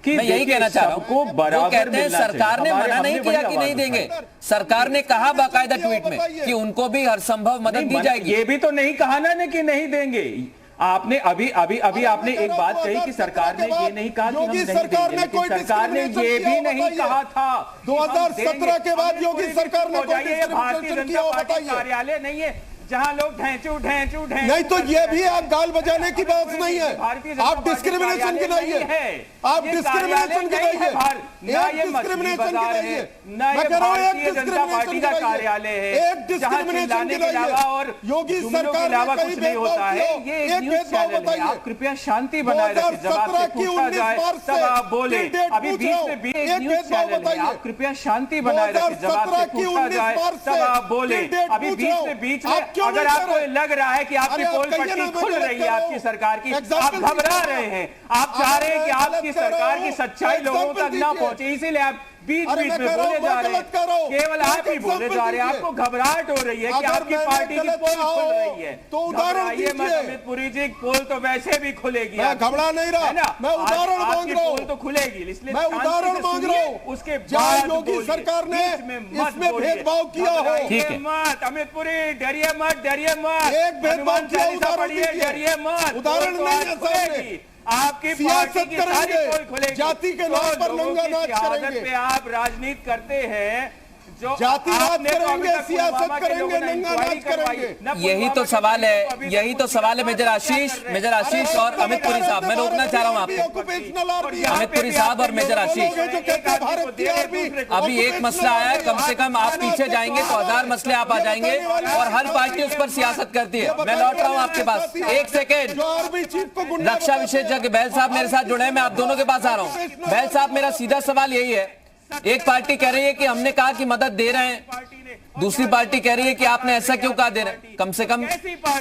मैं यही कहना चाह रहा हूं, वो कहते हैं सरकार ने मना नहीं किया कि नहीं देंगे, सरकार ने कहा बाकायदा ट्वीट में कि उनको भी हर संभव मदद दी जाएगी। ये भी तो नहीं कहा ना कि नहीं देंगे। आपने अभी आपने एक बात कही कि सरकार ने ये नहीं कहा कि हम नहीं देंगे, लेकिन सरकार ने ये भी नहीं कहा था 2017 के बाद योगी सरकार ने भारतीय जनता पार्टी कार्यालय नहीं है जहां लोग ढेंचू नहीं, तो ये भी आप गाल बजाने की बात नहीं है, आप डिस्क्रिमिनेशन की नहीं है, आप डिस्क्रिमिनेशन की नहीं है, डिस्क्रिमिनेशन की नहीं है। मैं कह रहा हूं एक डिस्क्रिमिनेशन का कार्यालय है, एक डिस्क्रिमिनेशन के अलावा और योगी सरकार ने कहीं भेदभाव किया, एक भेदभाव बताइए। आप कृपया शांति बनाए रखें, जवाब से पूछा जाए तब आप बोले। अभी बीच में एक भेदभाव बताइए, आप कृपया शांति बनाए रखें, जवाब से पूछा जाए तब आप बोले। अभी बीच में क्यों अगर नहीं आपको कर रहे? लग रहा है कि आपकी अरे आप पोल कहिए पट्टी ना, मैं खुल गलत रही कह है रहा आपकी हूं। सरकार की, आप Example घबरा दीजिए। रहे हैं, आप अगर चाह रहे हैं मैं कि गलत आपकी कह रहा सरकार हूं, की सच्चाई लोगों Example तक ना दीजिए। पहुंचे, इसीलिए आप बीच अरे बीच मैं में कह रहा बोले हूं, जा मैं रहे गलत कह रहा हूं। हैं, केवल आप ही एक बोले example जा रहे हैं, दीजिए। आपको घबराहट हो रही है कि अगर आपकी मैंने पार्टी की गलत पोल कहा खुल हो, रही है, तो उदाहरण घबराइए मत दीजिए। अमित पुरी जी, पोल तो वैसे भी खुलेगी, मैं आपकी, घबरा नहीं रहा, है ना? मैं उदाहरण आपकी मांग रहा हूं। पोल तो खुलेगी, इसलिए मैं शांति उदाहरण से मांग सुनिए, रहा हूं। उसके जहां बाद योगी बोलिए, सरकार ने बीच में मत इसमें बोलिए। भेदभाव किया हो। घबराइए ठीक है। मत अमित पुरी, डरिए मत, डरिए मत, एक भेदभाव हनुमान किया, चालीसा उदाहरण पढ़िए, दीजिए। डरिए मत, उदाहरण पोल तो नहीं आज है सामने। खुलेगी। आपकी सियासत पार्टी की सारी करेंगे, पोल खुलेगी। जाति के तो नाम पर लोगों नंगा की नाच सियासत करेंगे। पे आप राजनीति करते हैं, जो जाति राज आपने तो अभी करेंगे, तक सियासत पुलवामा के करेंगे, लोगों ने नंगा इंक्वायरी नाच करवाई। करेंगे। ना यही पुलवामा तो के सवाल लोगों है, को अभी तक यही तो सवाल है मेजर आशीष और अमित पुरी साहब। मैं रोकना चाह रहा हूं आपको, अमित पुरी साहब और मेजर आशीष। अभी एक मसला आया है, कम से कम आप पीछे जाएंगे तो 1000 मसले आप आ जाएंगे और हर पार्टी उस पर सियासत करती है। मैं लौट रहा हूं आपके पास, एक सेकेंड। रक्षा विशेषज्ञ बहल साहब मेरे साथ जुड़े हैं, मैं आप दोनों के पास आ रहा हूं। बहल साहब, मेरा सीधा सवाल यही है, एक पार्टी कह रही है कि हमने कहा कि मदद दे रहे हैं, दूसरी पार्टी कह रही है कि आपने ऐसा क्यों कहा दे रहे हैं। कम से कम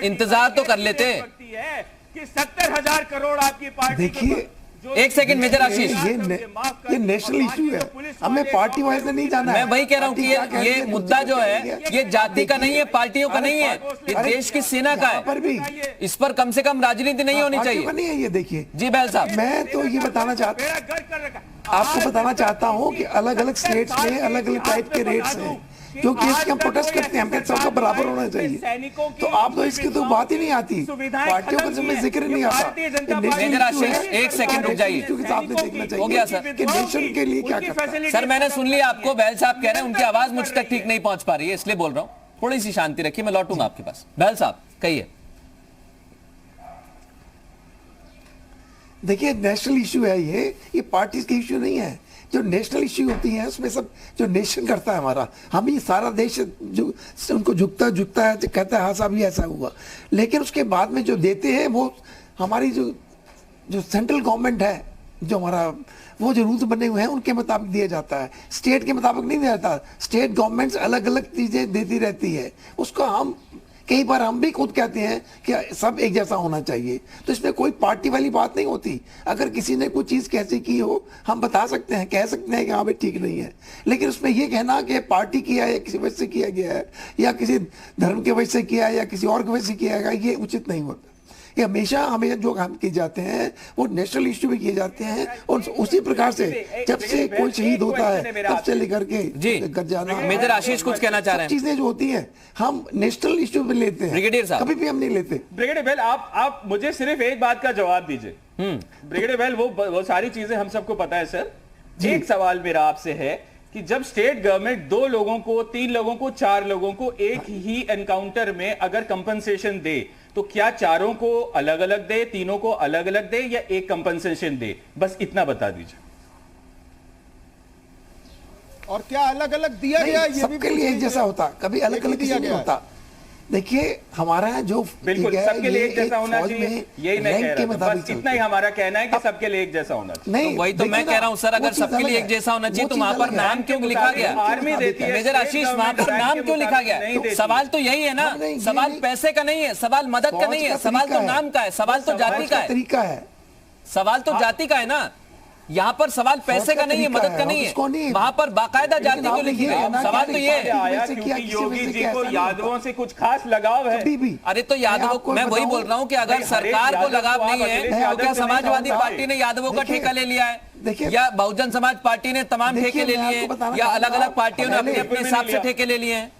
इंतजार तो कर लेते। कि 70,000 करोड़ आपकी पार्टी देखिए, एक सेकंड मेजर आशीष, ये नेशनल इशू है, हमें पार्टी वाइज नहीं जाना मैं है। वही कह रहा हूं कि ये मुद्दा जो है ये जाति का नहीं है, पार्टियों का नहीं है, ये देश की सेना का यहाँ पर भी है। इस पर कम से कम राजनीति नहीं होनी पार्टियों का चाहिए। नहीं है ये। देखिए जी बहल साहब, मैं तो ये बताना चाहता आपको बताना चाहता हूँ कि अलग अलग स्टेट्स में अलग अलग टाइप के रेट्स हैं, क्योंकि इसके हम प्रोटेस्ट करते हैं, हम कहते हैं सबका बराबर होना चाहिए। तो आप तो इसकी तो बात ही नहीं आती, पार्टियों का में जिक्र नहीं आता। मेजर आशीष, एक सेकंड रुक जाइए। हो गया सर, कि नेशन के लिए क्या करता है। सर मैंने सुन लिया आपको, बहल साहब कह रहे हैं उनकी आवाज मुझ तक ठीक नहीं पहुंच पा रही है, इसलिए बोल रहा हूं थोड़ी सी शांति रखिए, मैं लौटूंगा आपके पास। बहल साहब कहिए। देखिए, नेशनल इशू है ये पार्टीज की इशू नहीं है। जो नेशनल इशू होती है उसमें सब जो नेशन करता है हमारा, हम ही सारा देश जो उनको झुकता है, कहता है हाँ साहब ये ऐसा हुआ, लेकिन उसके बाद में जो देते हैं वो हमारी जो सेंट्रल गवर्नमेंट है, जो हमारा वो जो रूल्स बने हुए हैं उनके मुताबिक दिया जाता है, स्टेट के मुताबिक नहीं दिया जाता। स्टेट गवर्नमेंट्स अलग अलग चीजें देती रहती है, उसको हम कई बार हम भी खुद कहते हैं कि सब एक जैसा होना चाहिए। तो इसमें कोई पार्टी वाली बात नहीं होती। अगर किसी ने कोई चीज़ कैसे की हो हम बता सकते हैं, कह सकते हैं कि हाँ भाई ठीक नहीं है, लेकिन उसमें ये कहना कि पार्टी किया है या किसी वजह से किया गया है या किसी धर्म के वजह से किया है या किसी और की वजह से किया है, ये उचित नहीं होता। ये हमेशा हमें जो काम किए जाते हैं वो नेशनल इश्यू भी किए जाते हैं, और उसी प्रकार से जब से कोई शहीद होता है तब से लेकर के जी घर जाना। मेजर आशीष कुछ कहना चाह रहे हैं। चीजें जो होती हैं हम नेशनल इश्यू पे लेते हैं, ब्रिगेडियर साहब कभी भी हम नहीं लेते। ब्रिगेडियर बेल, आप मुझे सिर्फ एक बात का जवाब दीजिए। ब्रिगेडियर बेल, वो सारी चीजें हम सबको पता है सर। एक सवाल मेरा आपसे है कि जब स्टेट गवर्नमेंट 2 लोगों को, 3 लोगों को, 4 लोगों को एक ही एनकाउंटर में अगर कंपनसेशन दे तो क्या चारों को अलग अलग दे, तीनों को अलग अलग दे, या एक कंपनसेशन दे? बस इतना बता दीजिए। और क्या अलग अलग दिया गया? ये सबके लिए एक जैसा होता, कभी अलग अलग किसी नहीं होता। देखिए हमारा जो बिल्कुल सबके लिए एक जैसा होना चाहिए, यही मैं कह रहा था। बस इतना ही हमारा कहना है कि सबके लिए एक जैसा होना चाहिए। नहीं, तो वही तो मैं कह रहा हूं सर, अगर सबके लिए एक जैसा होना चाहिए तो वहां पर नाम क्यों लिखा गया? आर्मी देती है, मेजर आशीष, वहां पर नाम क्यों लिखा गया? सवाल तो यही है ना, सवाल पैसे का नहीं है, सवाल मदद का नहीं है, सवाल तो नाम का है, सवाल तो जाति का है, तरीका है, सवाल तो जाति का है ना। यहाँ पर सवाल पैसे का नहीं है, मदद का नहीं है, वहां पर बाकायदा जाति को लिखी गई। सवाल तो ये आया क्योंकि योगी जी को यादवों से कुछ खास लगाव है। अरे तो यादवों, मैं वही बोल रहा हूँ कि अगर सरकार को लगाव नहीं है तो क्या समाजवादी पार्टी ने यादवों का ठेका ले लिया है, या बहुजन समाज पार्टी ने तमाम ठेके ले लिए, या अलग अलग पार्टियों ने अपने अपने हिसाब से ठेके ले लिए हैं?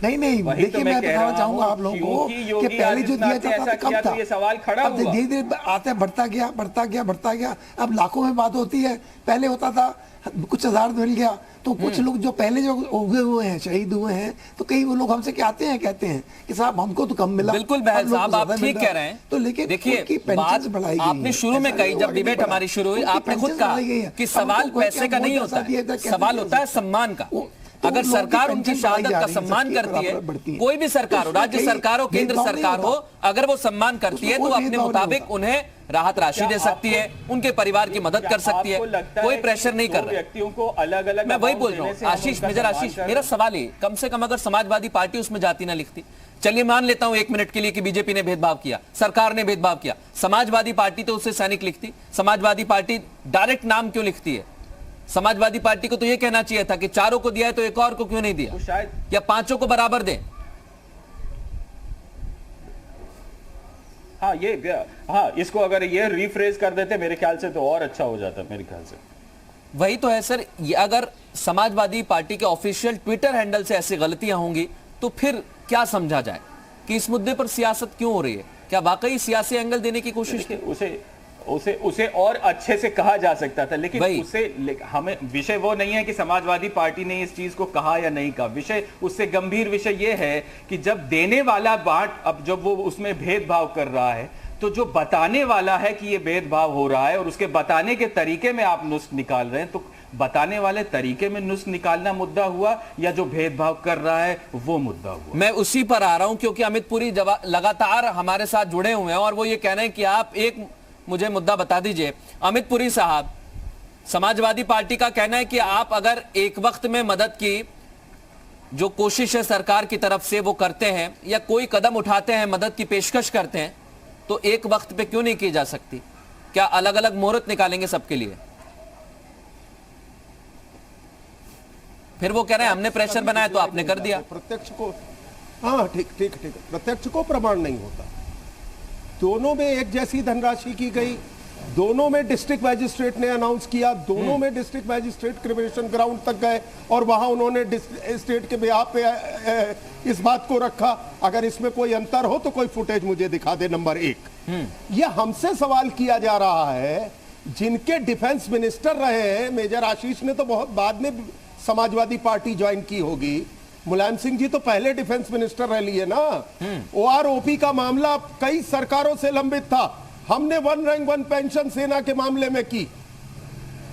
नहीं देखिए, मैं बताना चाहूंगा आप लोगों को कि पहले जो दिया जाता था कब था, ये सवाल खड़ा हुआ। अब धीरे धीरे आता है, बढ़ता गया, अब लाखों में बात होती है। पहले होता था कुछ हजार मिल गया, तो कुछ लोग जो पहले जो उगे हुए हैं, शहीद हुए हैं, तो कई वो लोग हमसे कहते हैं कि साहब हमको तो कम मिला। बिल्कुल बहल साहब, आप ठीक कह रहे हैं। तो लेकिन देखिए बात आपने शुरू में कही, जब डिबेट हमारी शुरू हुई, आपने खुद कहा कि सवाल पैसे का नहीं होता है, सवाल होता है सम्मान का। अगर सरकार उनकी शहादत का सम्मान करती है, कोई भी सरकार हो, राज्य सरकार हो, केंद्र सरकार हो, अगर वो सम्मान करती है तो अपने मुताबिक उन्हें राहत राशि दे सकती है, उनके परिवार की मदद कर सकती है, कोई प्रेशर नहीं कर रहा। व्यक्तियों को अलग-अलग मैं वही बोल रहा हूँ आशीष, मेजर आशीष, मेरा सवाल है कम से कम अगर समाजवादी पार्टी उसमें जाति ना लिखती, चलिए मान लेता हूं 1 मिनट के लिए कि बीजेपी ने भेदभाव किया, सरकार ने भेदभाव किया, समाजवादी पार्टी तो उसे सैनिक लिखती, समाजवादी पार्टी डायरेक्ट नाम क्यों लिखती है? समाजवादी पार्टी को तो यह कहना चाहिए था कि 4 को दिया है तो एक और को क्यों नहीं दिया, शायद या 5 को बराबर दें। हाँ, इसको अगर ये रिफ्रेज कर देते मेरे ख्याल से तो और अच्छा हो जाता मेरे ख्याल से। वही तो है सर, ये अगर समाजवादी पार्टी के ऑफिशियल ट्विटर हैंडल से ऐसी गलतियां होंगी तो फिर क्या समझा जाए कि इस मुद्दे पर सियासत क्यों हो रही है? क्या वाकई सियासी एंगल देने की कोशिश की? उसे और अच्छे से कहा जा सकता था, लेकिन हमें विषय वो नहीं है कि समाजवादी पार्टी ने इस चीज को कहा या नहीं कहा। विषय उससे गंभीर विषय ये है कि जब देने वाला बांट, अब जब वो उसमें भेदभाव कर रहा है तो जो बताने वाला है कि ये भेदभाव हो रहा है और उसके बताने के तरीके में आप नुस्ख निकाल रहे हैं, तो बताने वाले तरीके में नुस्ख निकालना मुद्दा हुआ या जो भेदभाव कर रहा है वो मुद्दा हुआ? मैं उसी पर आ रहा हूं क्योंकि अमित पुरी लगातार हमारे साथ जुड़े हुए हैं और वो ये कह रहे हैं कि आप एक मुझे मुद्दा बता दीजिए। अमित पुरी साहब, समाजवादी पार्टी का कहना है कि आप अगर एक वक्त में मदद की जो कोशिश है सरकार की तरफ से वो करते हैं या कोई कदम उठाते हैं, मदद की पेशकश करते हैं, तो एक वक्त पे क्यों नहीं की जा सकती? क्या अलग अलग मुहूर्त निकालेंगे सबके लिए? फिर वो कह रहे हैं हमने प्रेशर बनाया तो आपने कर दिया। प्रत्यक्ष को, हाँ ठीक, प्रत्यक्ष को प्रमाण नहीं होता। दोनों में एक जैसी धनराशि की गई, दोनों में डिस्ट्रिक्ट मैजिस्ट्रेट ने अनाउंस किया, दोनों में डिस्ट्रिक्ट मैजिस्ट्रेट क्रिमिनेशन ग्राउंड तक गए और वहां उन्होंने स्टेट के बिहाफ पे इस बात को रखा। अगर इसमें कोई अंतर हो तो कोई फुटेज मुझे दिखा दे। नंबर 1, यह हमसे सवाल किया जा रहा है जिनके डिफेंस मिनिस्टर रहे हैं। मेजर आशीष ने तो बहुत बाद में समाजवादी पार्टी ज्वाइन की होगी, मुलायम सिंह जी तो पहले डिफेंस मिनिस्टर रह लिए ना। OROP का मामला कई सरकारों से लंबित था, हमने 1 रैंक 1 पेंशन सेना के मामले में की।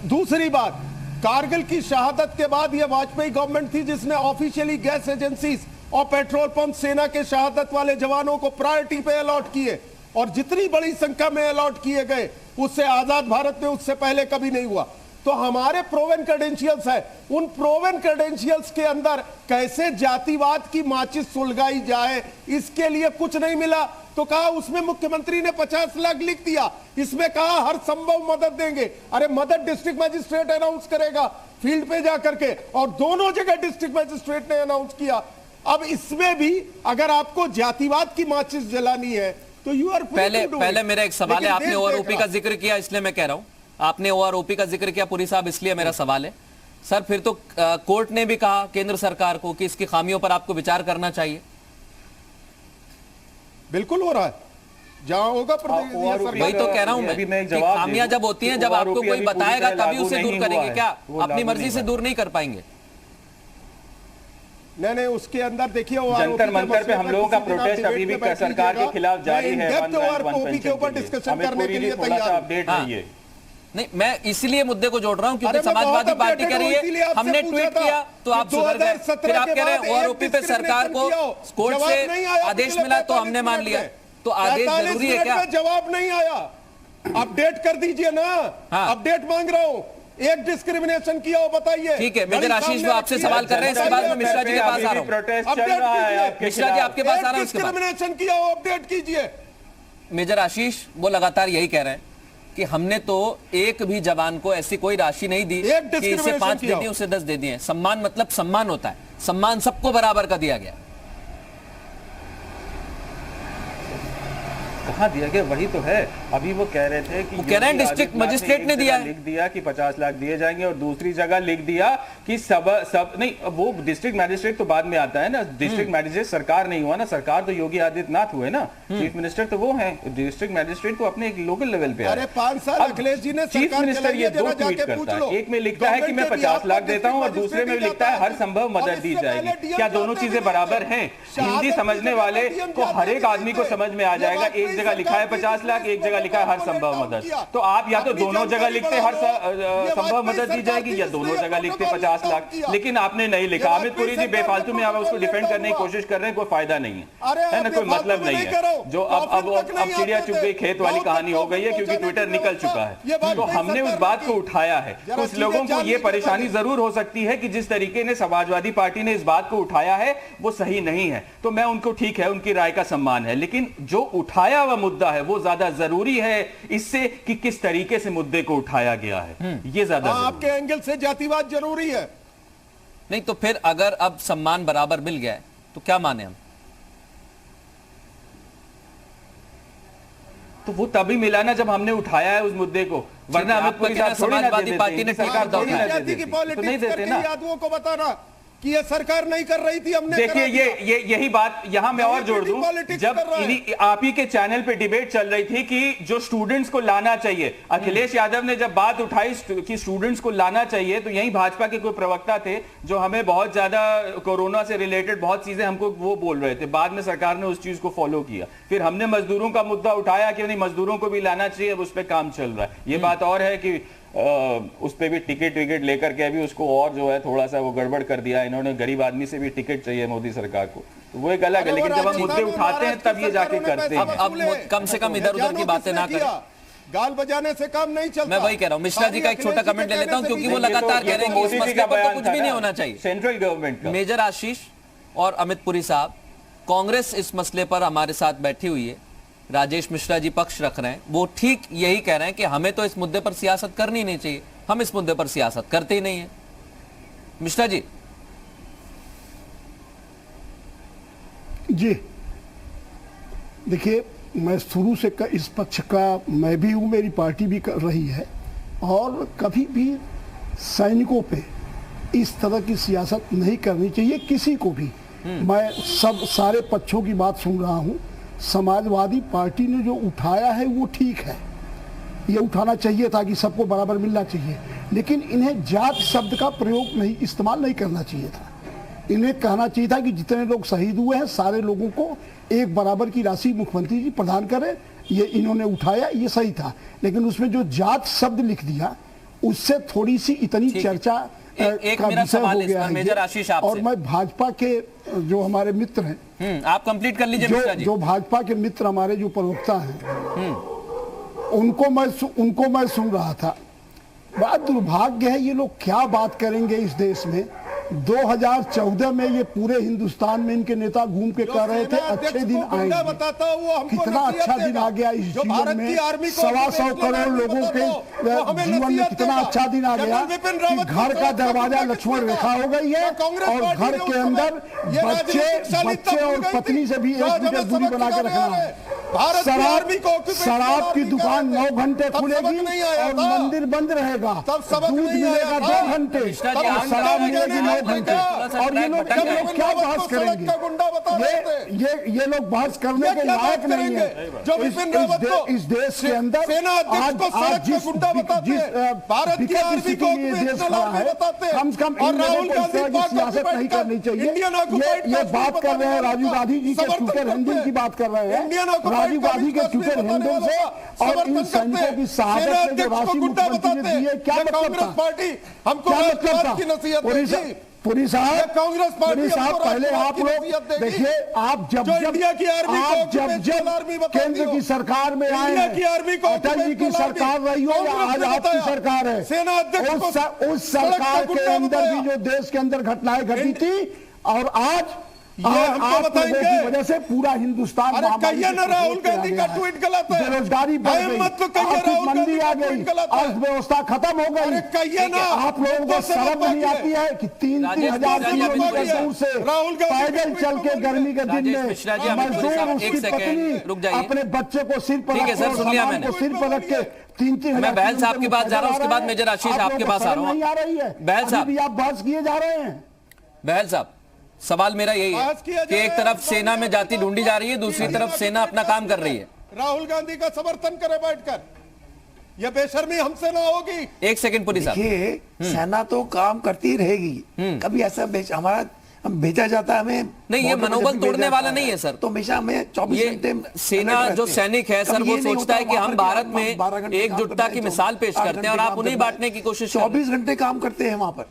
दूसरी बात, कारगिल की शहादत के बाद यह वाजपेयी गवर्नमेंट थी जिसने ऑफिशियली गैस एजेंसीज और पेट्रोल पंप सेना के शहादत वाले जवानों को प्रायोरिटी पे अलॉट किए, और जितनी बड़ी संख्या में अलॉट किए गए उससे आजाद भारत में उससे पहले कभी नहीं हुआ। तो हमारे प्रोवन क्रेडेंशियल्स है, उन प्रोवन क्रेडेंशियल्स के अंदर कैसे जातिवाद की माचिस सुलगाई जाए, इसके लिए कुछ नहीं मिला। तो कहा उसमें मुख्यमंत्री ने 50 लाख लिख दिया, इसमें कहा हर संभव मदद देंगे। अरे मदद डिस्ट्रिक्ट मैजिस्ट्रेट अनाउंस करेगा फील्ड पे जाकर के, और दोनों जगह डिस्ट्रिक्ट मैजिस्ट्रेट ने अनाउंस किया। अब इसमें भी अगर आपको जातिवाद की माचिस जलानी है तो यू आर पहले मेरा एक सवाल है, आपने OROP का जिक्र किया इसलिए मैं कह रहा हूं, आपने OROP का जिक्र किया पुरी साहब, इसलिए मेरा सवाल है सर, फिर तो कोर्ट ने भी कहा केंद्र सरकार को कि इसकी खामियों पर आपको विचार करना चाहिए। बिल्कुल हो रहा है, जहां होगा वही तो कह रहा हूं मैं कि खामियां जब होती हैं, जब आपको कोई बताएगा तभी उसे दूर करेंगे, क्या अपनी मर्जी से दूर नहीं कर पाएंगे? नहीं, उसके अंदर देखिए जंतर मंतर पे हम लोगों का प्रोटेस्ट अभी भी सरकार के खिलाफ जारी है। OROP के ऊपर डिस्कशन करने के लिए तैयार अपडेट रहिए। नहीं, मैं इसलिए मुद्दे को जोड़ रहा हूं क्योंकि समाजवादी पार्टी कह रही है हमने ट्वीट किया तो आप सुधर गए, फिर आप कह रहे हैं OROP पे सरकार को कोर्ट से आदेश मिला तो हमने मान लिया। तो आदेश जरूरी है क्या? जवाब नहीं आया, अपडेट कर दीजिए ना। अपडेट मांग रहा हूं, एक डिस्क्रिमिनेशन किया हो बताइए। ठीक है, मेजर आशीष वो आपसे सवाल कर रहे हैं, इसके बाद में मिश्रा जी के पास आ रहा हूं। मिश्रा जी आपके पास आ रहा हूं, डिस्क्रिमिनेशन किया हो अपडेट कीजिए। मेजर आशीष वो लगातार यही कह रहे हैं कि हमने तो एक भी जवान को ऐसी कोई राशि नहीं दी कि इसे 5 दे दी उसे 10 दे दिए। सम्मान मतलब सम्मान होता है, सम्मान सबको बराबर का दिया गया। कहाँ दिया गया? वही तो है, अभी वो कह रहे थे कि कह रहे हैं डिस्ट्रिक्ट मजिस्ट्रेट ने दिया, लिख दिया कि 50 लाख दिए जाएंगे, और दूसरी जगह लिख दिया कि सब नहीं, वो डिस्ट्रिक्ट मैजिस्ट्रेट तो बाद में आता है ना। डिस्ट्रिक्ट मैजिस्ट्रेट सरकार नहीं हुआ ना, सरकार तो योगी आदित्यनाथ हुए ना, चीफ मिनिस्टर तो वो है। डिस्ट्रिक्ट मैजिस्ट्रेट को अपने एक लोकल लेवल पे, अरे 5 साल अखिलेश जी ने चीफ मिनिस्टर ये 2 ट्वीट करता है, एक में लिखता है कि मैं 50 लाख देता हूँ और दूसरे में लिखता है हर संभव मदद दी जाएगी। क्या दोनों चीजें बराबर हैं? हिंदी समझने वाले को हर एक आदमी को समझ में आ जाएगा, एक एक जगह लिखा है 50 लाख, एक जगह लिखा है हर संभव मदद। तो आप या तो दोनों जगह लिखते हर संभव मदद दी जाएगी या दोनों जगह लिखते 50 लाख, लेकिन आपने नहीं लिखा। अमित पुरी जी बेफालतू में आप उसको डिफेंड करने की कोशिश कर रहे हैं, कोई फायदा नहीं है ना, कोई मतलब नहीं है। जो अब चिड़िया चुग गई खेत वाली कहानी हो गई है, क्योंकि ट्विटर निकल चुका है। तो हमने उस बात को उठाया है। कुछ लोगों को यह परेशानी जरूर हो सकती है कि जिस तरीके ने समाजवादी पार्टी ने इस बात को उठाया है वो सही नहीं है, तो मैं उनको ठीक है, उनकी राय का सम्मान है, लेकिन जो उठाया हुआ मुद्दा है वो ज्यादा जरूरी है इससे कि किस तरीके से मुद्दे को उठाया गया है, ये ज्यादा आपके एंगल से जातिवाद जरूरी है। नहीं तो फिर अगर अब सम्मान बराबर मिल गया है तो क्या माने हम? तो वो तभी मिला ना जब हमने उठाया है उस मुद्दे को, वरना अमित पुरी साहब समाजवादी पार्टी ने सरकार तो नहीं देते ना। यादवों को बताना कि ये सरकार नहीं कर रही थी, हमने देखिए ये यही बात यहां मैं और जोड़ दूं, जब आप ही के चैनल पे डिबेट चल रही थी कि जो स्टूडेंट्स को लाना चाहिए, अखिलेश यादव ने जब बात उठाई कि स्टूडेंट्स को लाना चाहिए, तो यही भाजपा के कोई प्रवक्ता थे जो हमें बहुत ज्यादा कोरोना से रिलेटेड बहुत चीजें हमको वो बोल रहे थे। बाद में सरकार ने उस चीज को फॉलो किया। फिर हमने मजदूरों का मुद्दा उठाया कि नहीं मजदूरों को भी लाना चाहिए, अब उस पर काम चल रहा है। ये बात और है कि उस पे भी टिकट लेकर के अभी उसको और जो है थोड़ा सा वो गड़बड़ कर दिया इन्होंने। गरीब आदमी से भी टिकट चाहिए मोदी सरकार को, तो वो एक अलग है, लेकिन जब हम मुद्दे उठाते हैं तब ये जाके करते हैं। अब कम से कम इधर उधर की बातें ना करें, गाल बजाने से काम नहीं चलता। मैं वही कह रहा हूं। मिश्रा जी का एक छोटा कमेंट ले लेता हूं, क्योंकि वो लगातार कह रहे हैं कि इस मसले पर तो कुछ भी नहीं होना चाहिए सेंट्रल गवर्नमेंट का। मेजर आशीष और अमित पुरी साहब, कांग्रेस इस मसले पर हमारे साथ बैठी हुई है, राजेश मिश्रा जी पक्ष रख रहे हैं, वो ठीक यही कह रहे हैं कि हमें तो इस मुद्दे पर सियासत करनी नहीं चाहिए, हम इस मुद्दे पर सियासत करते ही नहीं है। मिश्रा जी। जी देखिए, मैं शुरू से इस पक्ष का मैं भी हूं, मेरी पार्टी भी कर रही है, और कभी भी सैनिकों पे इस तरह की सियासत नहीं करनी चाहिए किसी को भी। मैं सारे पक्षों की बात सुन रहा हूं। समाजवादी पार्टी ने जो उठाया है वो ठीक है, ये उठाना चाहिए था कि सबको बराबर मिलना चाहिए, लेकिन इन्हें जात शब्द का प्रयोग नहीं, इस्तेमाल नहीं करना चाहिए था। इन्हें कहना चाहिए था कि जितने लोग शहीद हुए हैं सारे लोगों को एक बराबर की राशि मुख्यमंत्री जी प्रदान करें। ये इन्होंने उठाया, ये सही था, लेकिन उसमें जो जात शब्द लिख दिया उससे थोड़ी सी इतनी चर्चा एक का विषय हो गया है। मेजर आशीष आपसे। और मैं भाजपा के जो हमारे मित्र हैं, आप कंप्लीट कर लीजिए। जो भाजपा के मित्र हमारे जो प्रवक्ता हैं, उनको मैं सुन रहा था। बड़ा दुर्भाग्य है, ये लोग क्या बात करेंगे इस देश में। 2014 में ये पूरे हिंदुस्तान में इनके नेता घूम के कह रहे थे अच्छे दिन आएंगे। कितना अच्छा दिन आ गया इस जीवन में, 125 करोड़ लोगों के जीवन में कितना अच्छा दिन आ गया कि घर का दरवाजा लक्ष्मण रेखा हो गई है, और घर के अंदर बच्चे और पत्नी से भी 1 मीटर दूरी बना के रखना है। शराब की दुकान 9 घंटे खुलेगी और मंदिर बंद रहेगा, दूध मिलेगा 2 घंटे, शराब मिलेगी 9 घंटे। और ये लोग क्या बहस करेंगे? ये लोग बहस करने के लायक नहीं है। इस देश के अंदर आज जिस स्थिति में ये देश खड़ा है, कम से कम इन लोगों को इस तरह की सियासत नहीं करनी चाहिए। ये बात कर रहे हैं राजीव गांधी जी के ट्विटर हैंडल की बात कर रहे हैं। राजीव गांधी के ट्विटर हैंडल से और इन सैनिकों की शहादत में जो राशि मुख्यमंत्री ने दी है, क्या मतलब था? क्या मतलब था? पुरी साहब, पहले आप लोग देखिए, आप जब केंद्र की सरकार में आए हैं, अटल जी की सरकार रही हो या आज आपकी सरकार है, उस सरकार के अंदर भी जो देश के अंदर घटनाएं घटी थी, और आज आप लोगों की वजह से पूरा हिंदुस्तान राहुल गांधी का ट्वीट गलत है, बेरोजगारी बढ़ गई, आर्थिक मंदी आ गई, अर्थव्यवस्था खत्म हो गई। आप लोगों को शर्म नहीं आती है कि 3,000 किलोमीटर दूर से पैदल चल के गर्मी के दिन में मजदूर, उसकी पत्नी अपने बच्चे को सिर पर रख के 3,000। मैं बहल साहब की बात जा रहा हूं, उसके बाद मेजर आशीष आपके पास आ रहा हूं। आ रही है बहल साहब, आप बहस किए जा रहे हैं। बहल साहब, सवाल मेरा यही है कि एक तरफ सेना में जाति ढूंढी जा रही है, दूसरी तरफ सेना अपना काम कर रही है। राहुल गांधी का समर्थन करे बैठकर, यह बेशर्मी हमसे ना होगी। एक सेकंड पुरी साहब, सेना तो काम करती रहेगी, कभी ऐसा हमारा हम भेजा जाता है हमें नहीं, ये border पे मनोबल जब भी तोड़ने भेजा वाला जाता नहीं है सर। तो हमेशा हमें 24 ये घंटे सेना alert जो रहते हैं। सैनिक है सर, कभी वो ये नहीं सोचता है होता कि वहाँ हम पर भारत हम में 12 घंटे काम एकजुटता करते की हैं, मिसाल पेश 8 करते हैं और घंटे आप काम उन्हें करते हैं। बांटने की कोशिश कर रहे हैं। 24 घंटे काम करते हैं वहां पर।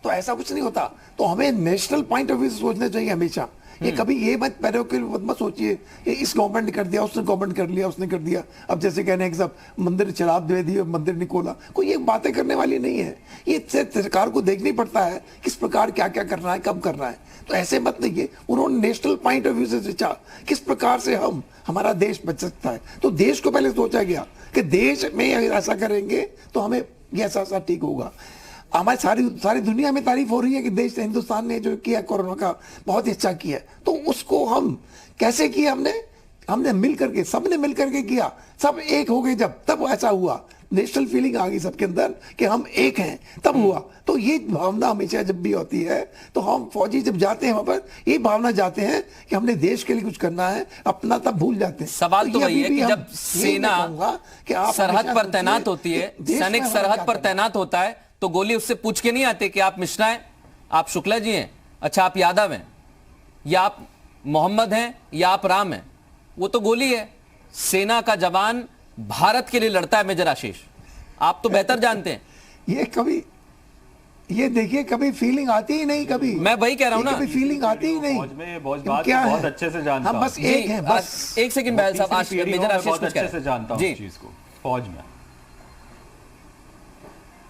तो ऐसा कुछ नहीं होता। तो हमें नेशनल पॉइंट ऑफ व्यू से सोचना चाहिए हमेशा। ये कभी ये मत पैरों के मत सोचिए इस गवर्नमेंट ने कर दिया, उसने गवर्नमेंट कर लिया, उसने कर दिया। अब जैसे कहने हैं कि सब मंदिर शराब दे दिए, मंदिर नहीं खोला, कोई ये बातें करने वाली नहीं है। ये सरकार को देखनी पड़ता है किस प्रकार क्या क्या करना है, कब करना है। तो ऐसे मत देखिए, उन्होंने नेशनल पॉइंट ऑफ व्यू से सोचा किस प्रकार से हमारा देश बच सकता है। तो देश को पहले सोचा गया कि देश में अगर ऐसा करेंगे तो हमें ये ऐसा ठीक होगा। हमारी सारी दुनिया में तारीफ हो रही है कि देश हिंदुस्तान ने जो किया कोरोना का बहुत ही अच्छा किया। तो उसको हम कैसे किया, हमने मिल करके, सबने मिल करके किया, सब एक हो गए जब, तब ऐसा हुआ। नेशनल फीलिंग आ गई सबके अंदर कि हम एक हैं, तब हुआ। तो ये भावना हमेशा जब भी होती है तो हम फौजी जब जाते हैं वहां पर ये भावना जाते हैं कि हमने देश के लिए कुछ करना है, अपना तब भूल जाते हैं। सवाल तो ये वही अभी है भी कि हम जब ये मैं सेना कहूंगा कि आप सरहद हमेशा पर सोचिए तैनात होती है, कि देश में सैनिक हमारा सरहद क्या पर करना है। तैनात होता है, तो गोली उससे पूछ के नहीं आते कि आप मिश्रा हैं, आप शुक्ला जी हैं, अच्छा आप यादव हैं, या आप मोहम्मद हैं, या आप राम हैं। वो तो गोली है। सेना का जवान भारत के लिए लड़ता है। मेजर आशीष, आप तो बेहतर जानते हैं। ये देखिए कभी फीलिंग आती ही नहीं, कभी मैं वही कह रहा हूं ना, कभी फीलिंग आती ही नहीं। फौज में ये बात क्या बहुत है? अच्छे से जानता हम हूं। बस एक हैं, बस एक सेकंड भाई साहब, मेजर आशीष बहुत कुछ कह अच्छे से रहे जानता हैं। हूं जी इस चीज को। फौज में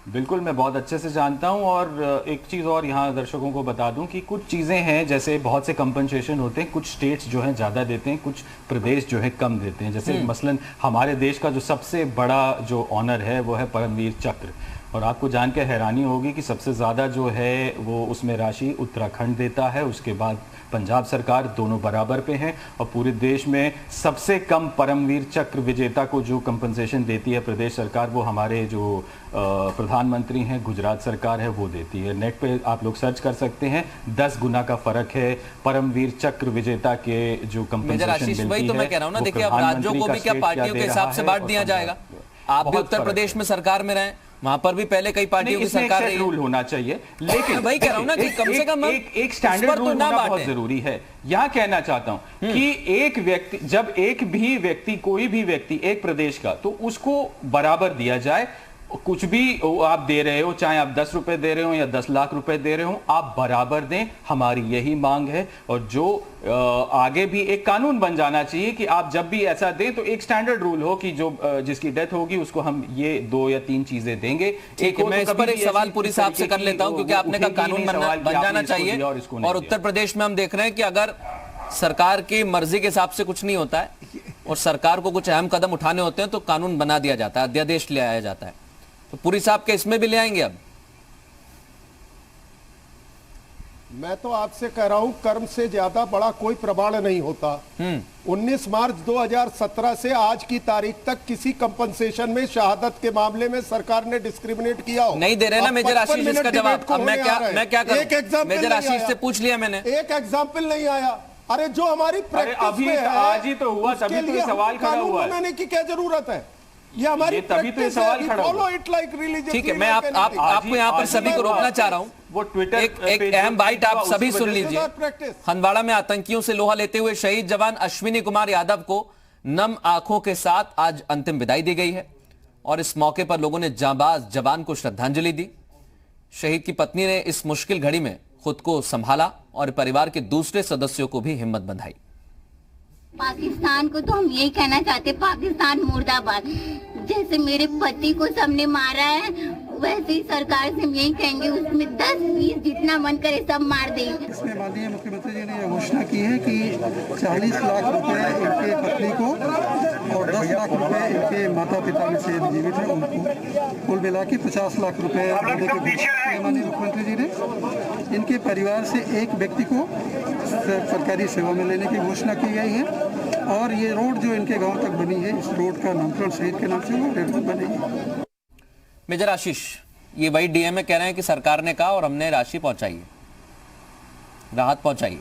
बिल्कुल मैं बहुत अच्छे से जानता हूं। और एक चीज़ और यहाँ दर्शकों को बता दूं कि कुछ चीज़ें हैं, जैसे बहुत से कंपनसेशन होते हैं, कुछ स्टेट्स जो हैं ज़्यादा देते हैं, कुछ प्रदेश जो है कम देते हैं। जैसे मसलन हमारे देश का जो सबसे बड़ा जो ऑनर है वो है परमवीर चक्र, और आपको जान के हैरानी होगी कि सबसे ज़्यादा जो है वो उसमें राशि उत्तराखंड देता है, उसके बाद पंजाब सरकार, दोनों बराबर पे हैं। और पूरे देश में सबसे कम परमवीर चक्र विजेता को जो कंपनसेशन देती है प्रदेश सरकार, वो हमारे जो प्रधानमंत्री हैं गुजरात सरकार है वो देती है। नेट पे आप लोग सर्च कर सकते हैं, 10 गुना का फर्क है परमवीर चक्र विजेता के जो कंपनसेशन मिलती है। वही तो मैं कह रहा हूं ना, देखिए अब राज्यों को भी क्या पार्टियों के हिसाब से बांट दिया जाएगा। आप भी उत्तर प्रदेश में सरकार में रहे, वहां पर भी पहले कई पार्टियों की सरकार रही है। रूल होना चाहिए, लेकिन वही कह रहा हूं ना कि कम से कम एक स्टैंडर्ड रूल होना बहुत जरूरी है। यहाँ कहना चाहता हूं कि एक व्यक्ति, जब एक भी व्यक्ति, कोई भी व्यक्ति एक प्रदेश का, तो उसको बराबर दिया जाए। कुछ भी आप दे रहे हो, चाहे आप 10 रुपए दे रहे हो या 10 लाख रुपए दे रहे हो, आप बराबर दें, हमारी यही मांग है। और जो आगे भी एक कानून बन जाना चाहिए कि आप जब भी ऐसा दें तो एक स्टैंडर्ड रूल हो कि जो जिसकी डेथ होगी उसको हम ये 2 या 3 चीजें देंगे। ठीक है, मैं इस पर एक सवाल पूरी साहब से कर लेता हूं, क्योंकि आपने कहा कानून बन जाना चाहिए, और उत्तर प्रदेश में हम देख रहे हैं कि अगर सरकार की मर्जी के हिसाब से कुछ नहीं होता है और सरकार को कुछ अहम कदम उठाने होते हैं तो कानून बना दिया जाता है, अध्यादेश ले आया जाता है। तो पूरी साहब के इसमें भी ले आएंगे अब? मैं तो आपसे कह रहा हूं, कर्म से ज्यादा बड़ा कोई प्रमाण नहीं होता। 19 मार्च 2017 से आज की तारीख तक किसी कंपनसेशन में शहादत के मामले में सरकार ने डिस्क्रिमिनेट किया हो? नहीं दे रहे ना मेजर आशीष इसका जवाब। अब मैं क्या करूं? एक एग्जाम्पल मेजर आशीष से पूछ लिया मैंने, एक एग्जाम्पल नहीं आया। अरे जो हमारी प्रैक्टिस में है, आज ही तो हुआ, तभी तो ये सवाल खड़ा हुआ है। बनाने की क्या जरूरत है? ये हमारी तभी तो ये सवाल खड़ा हुआ। ठीक है, मैं आपको यहाँ पर सभी को रोकना चाह रहा हूँ। वो ट्विटर एक अहम बाइट आप सभी सुन लीजिए। हंदवाड़ा में आतंकियों से लोहा लेते हुए शहीद जवान अश्विनी कुमार यादव को नम आंखों के साथ आज अंतिम विदाई दी गई है, और इस मौके पर लोगों ने जांबाज जवान को श्रद्धांजलि दी। शहीद की पत्नी ने इस मुश्किल घड़ी में खुद को संभाला और परिवार के दूसरे सदस्यों को भी हिम्मत बंधाई। पाकिस्तान को तो हम यही कहना चाहते, पाकिस्तान मुर्दाबाद। जैसे मेरे पति को सबने मारा है, वैसे ही सरकार से हम यही कहेंगे उसमें 10-20 जितना मन करे सब मार दें। इसमें माननीय मुख्यमंत्री जी ने यह घोषणा की है कि 40 लाख रुपए इनके पत्नी को और 10 लाख रुपए इनके माता पिता में से जीवित है उनको, कुल मिला के 50 लाख रुपए देने की घोषणा माननीय मुख्यमंत्री जी ने। इनके परिवार से एक व्यक्ति को सरकारी सेवा में लेने की घोषणा की गई है, और ये रोड जो इनके गांव तक बनी है, इस रोड का नामकरण शहीद के नाम से वो रेड बनेगी। मेजर आशीष, ये वही डीएमए कह रहे हैं कि सरकार ने कहा और हमने राशि पहुंचाई है, राहत पहुंचाई है,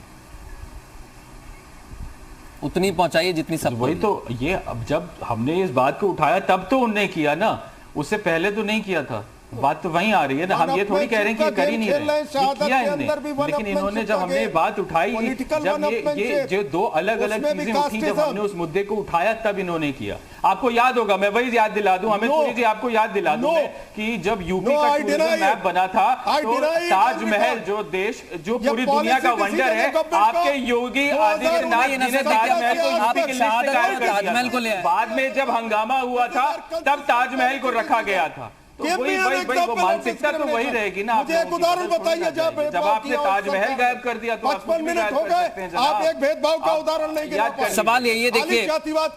उतनी पहुंचाई है जितनी सब। वही तो, ये अब जब हमने इस बात को उठाया तब तो उनने किया ना, उससे पहले तो नहीं किया था। बात तो वहीं आ रही है ना, हम ये थोड़ी कह रहे हैं कि ये कर ही नहीं रहे, ये किया इन्होंने, लेकिन इन्होंने जब हमने बात उठाई, जब ये जो दो अलग अलग चीजें उठी, जब हमने उस मुद्दे को उठाया तब इन्होंने किया। आपको याद होगा, मैं वही याद दिला दूं, हमें पूरी जी आपको याद दिला दूं कि जब यूपी का टूरिज्म मैप बना था तो ताजमहल जो देश जो पूरी दुनिया का वंडर है, आपके योगी आदित्यनाथ जी ने ताजमहल को यूपी की लिस्ट से गायब कर दिया। बाद में जब हंगामा हुआ था तब ताजमहल को रखा गया था। तो वही वो मानसिकता तो वही रहेगी ना। मुझे एक उदाहरण बताइए, जब आपने ताजमहल गायब कर दिया तो 55 मिनट हो गए, आप एक भेदभाव का उदाहरण नहीं गिना पाए। सवाल ये देखिए,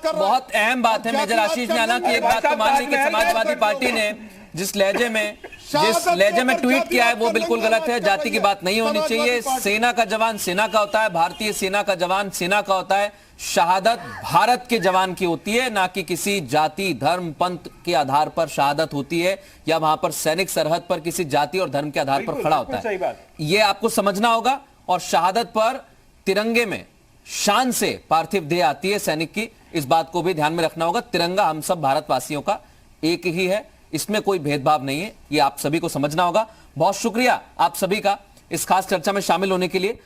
बहुत अहम बात है मेजर आशीष न्याला की एक बात तो मान ली कि समाजवादी पार्टी ने जिस लहजे में ट्वीट किया है वो बिल्कुल गलत है। जाति की बात नहीं होनी चाहिए। सेना का जवान सेना का होता है, भारतीय सेना का जवान सेना का होता है। शहादत भारत के जवान की होती है, ना कि किसी जाति धर्म पंथ के आधार पर शहादत होती है, या वहां पर सैनिक सरहद पर किसी जाति और धर्म के आधार पर खड़ा होता है। ये आपको समझना होगा। और शहादत पर तिरंगे में शान से पार्थिव देह आती है सैनिक की, इस बात को भी ध्यान में रखना होगा। तिरंगा हम सब भारतवासियों का एक ही है, इसमें कोई भेदभाव नहीं है, ये आप सभी को समझना होगा। बहुत शुक्रिया आप सभी का इस खास चर्चा में शामिल होने के लिए।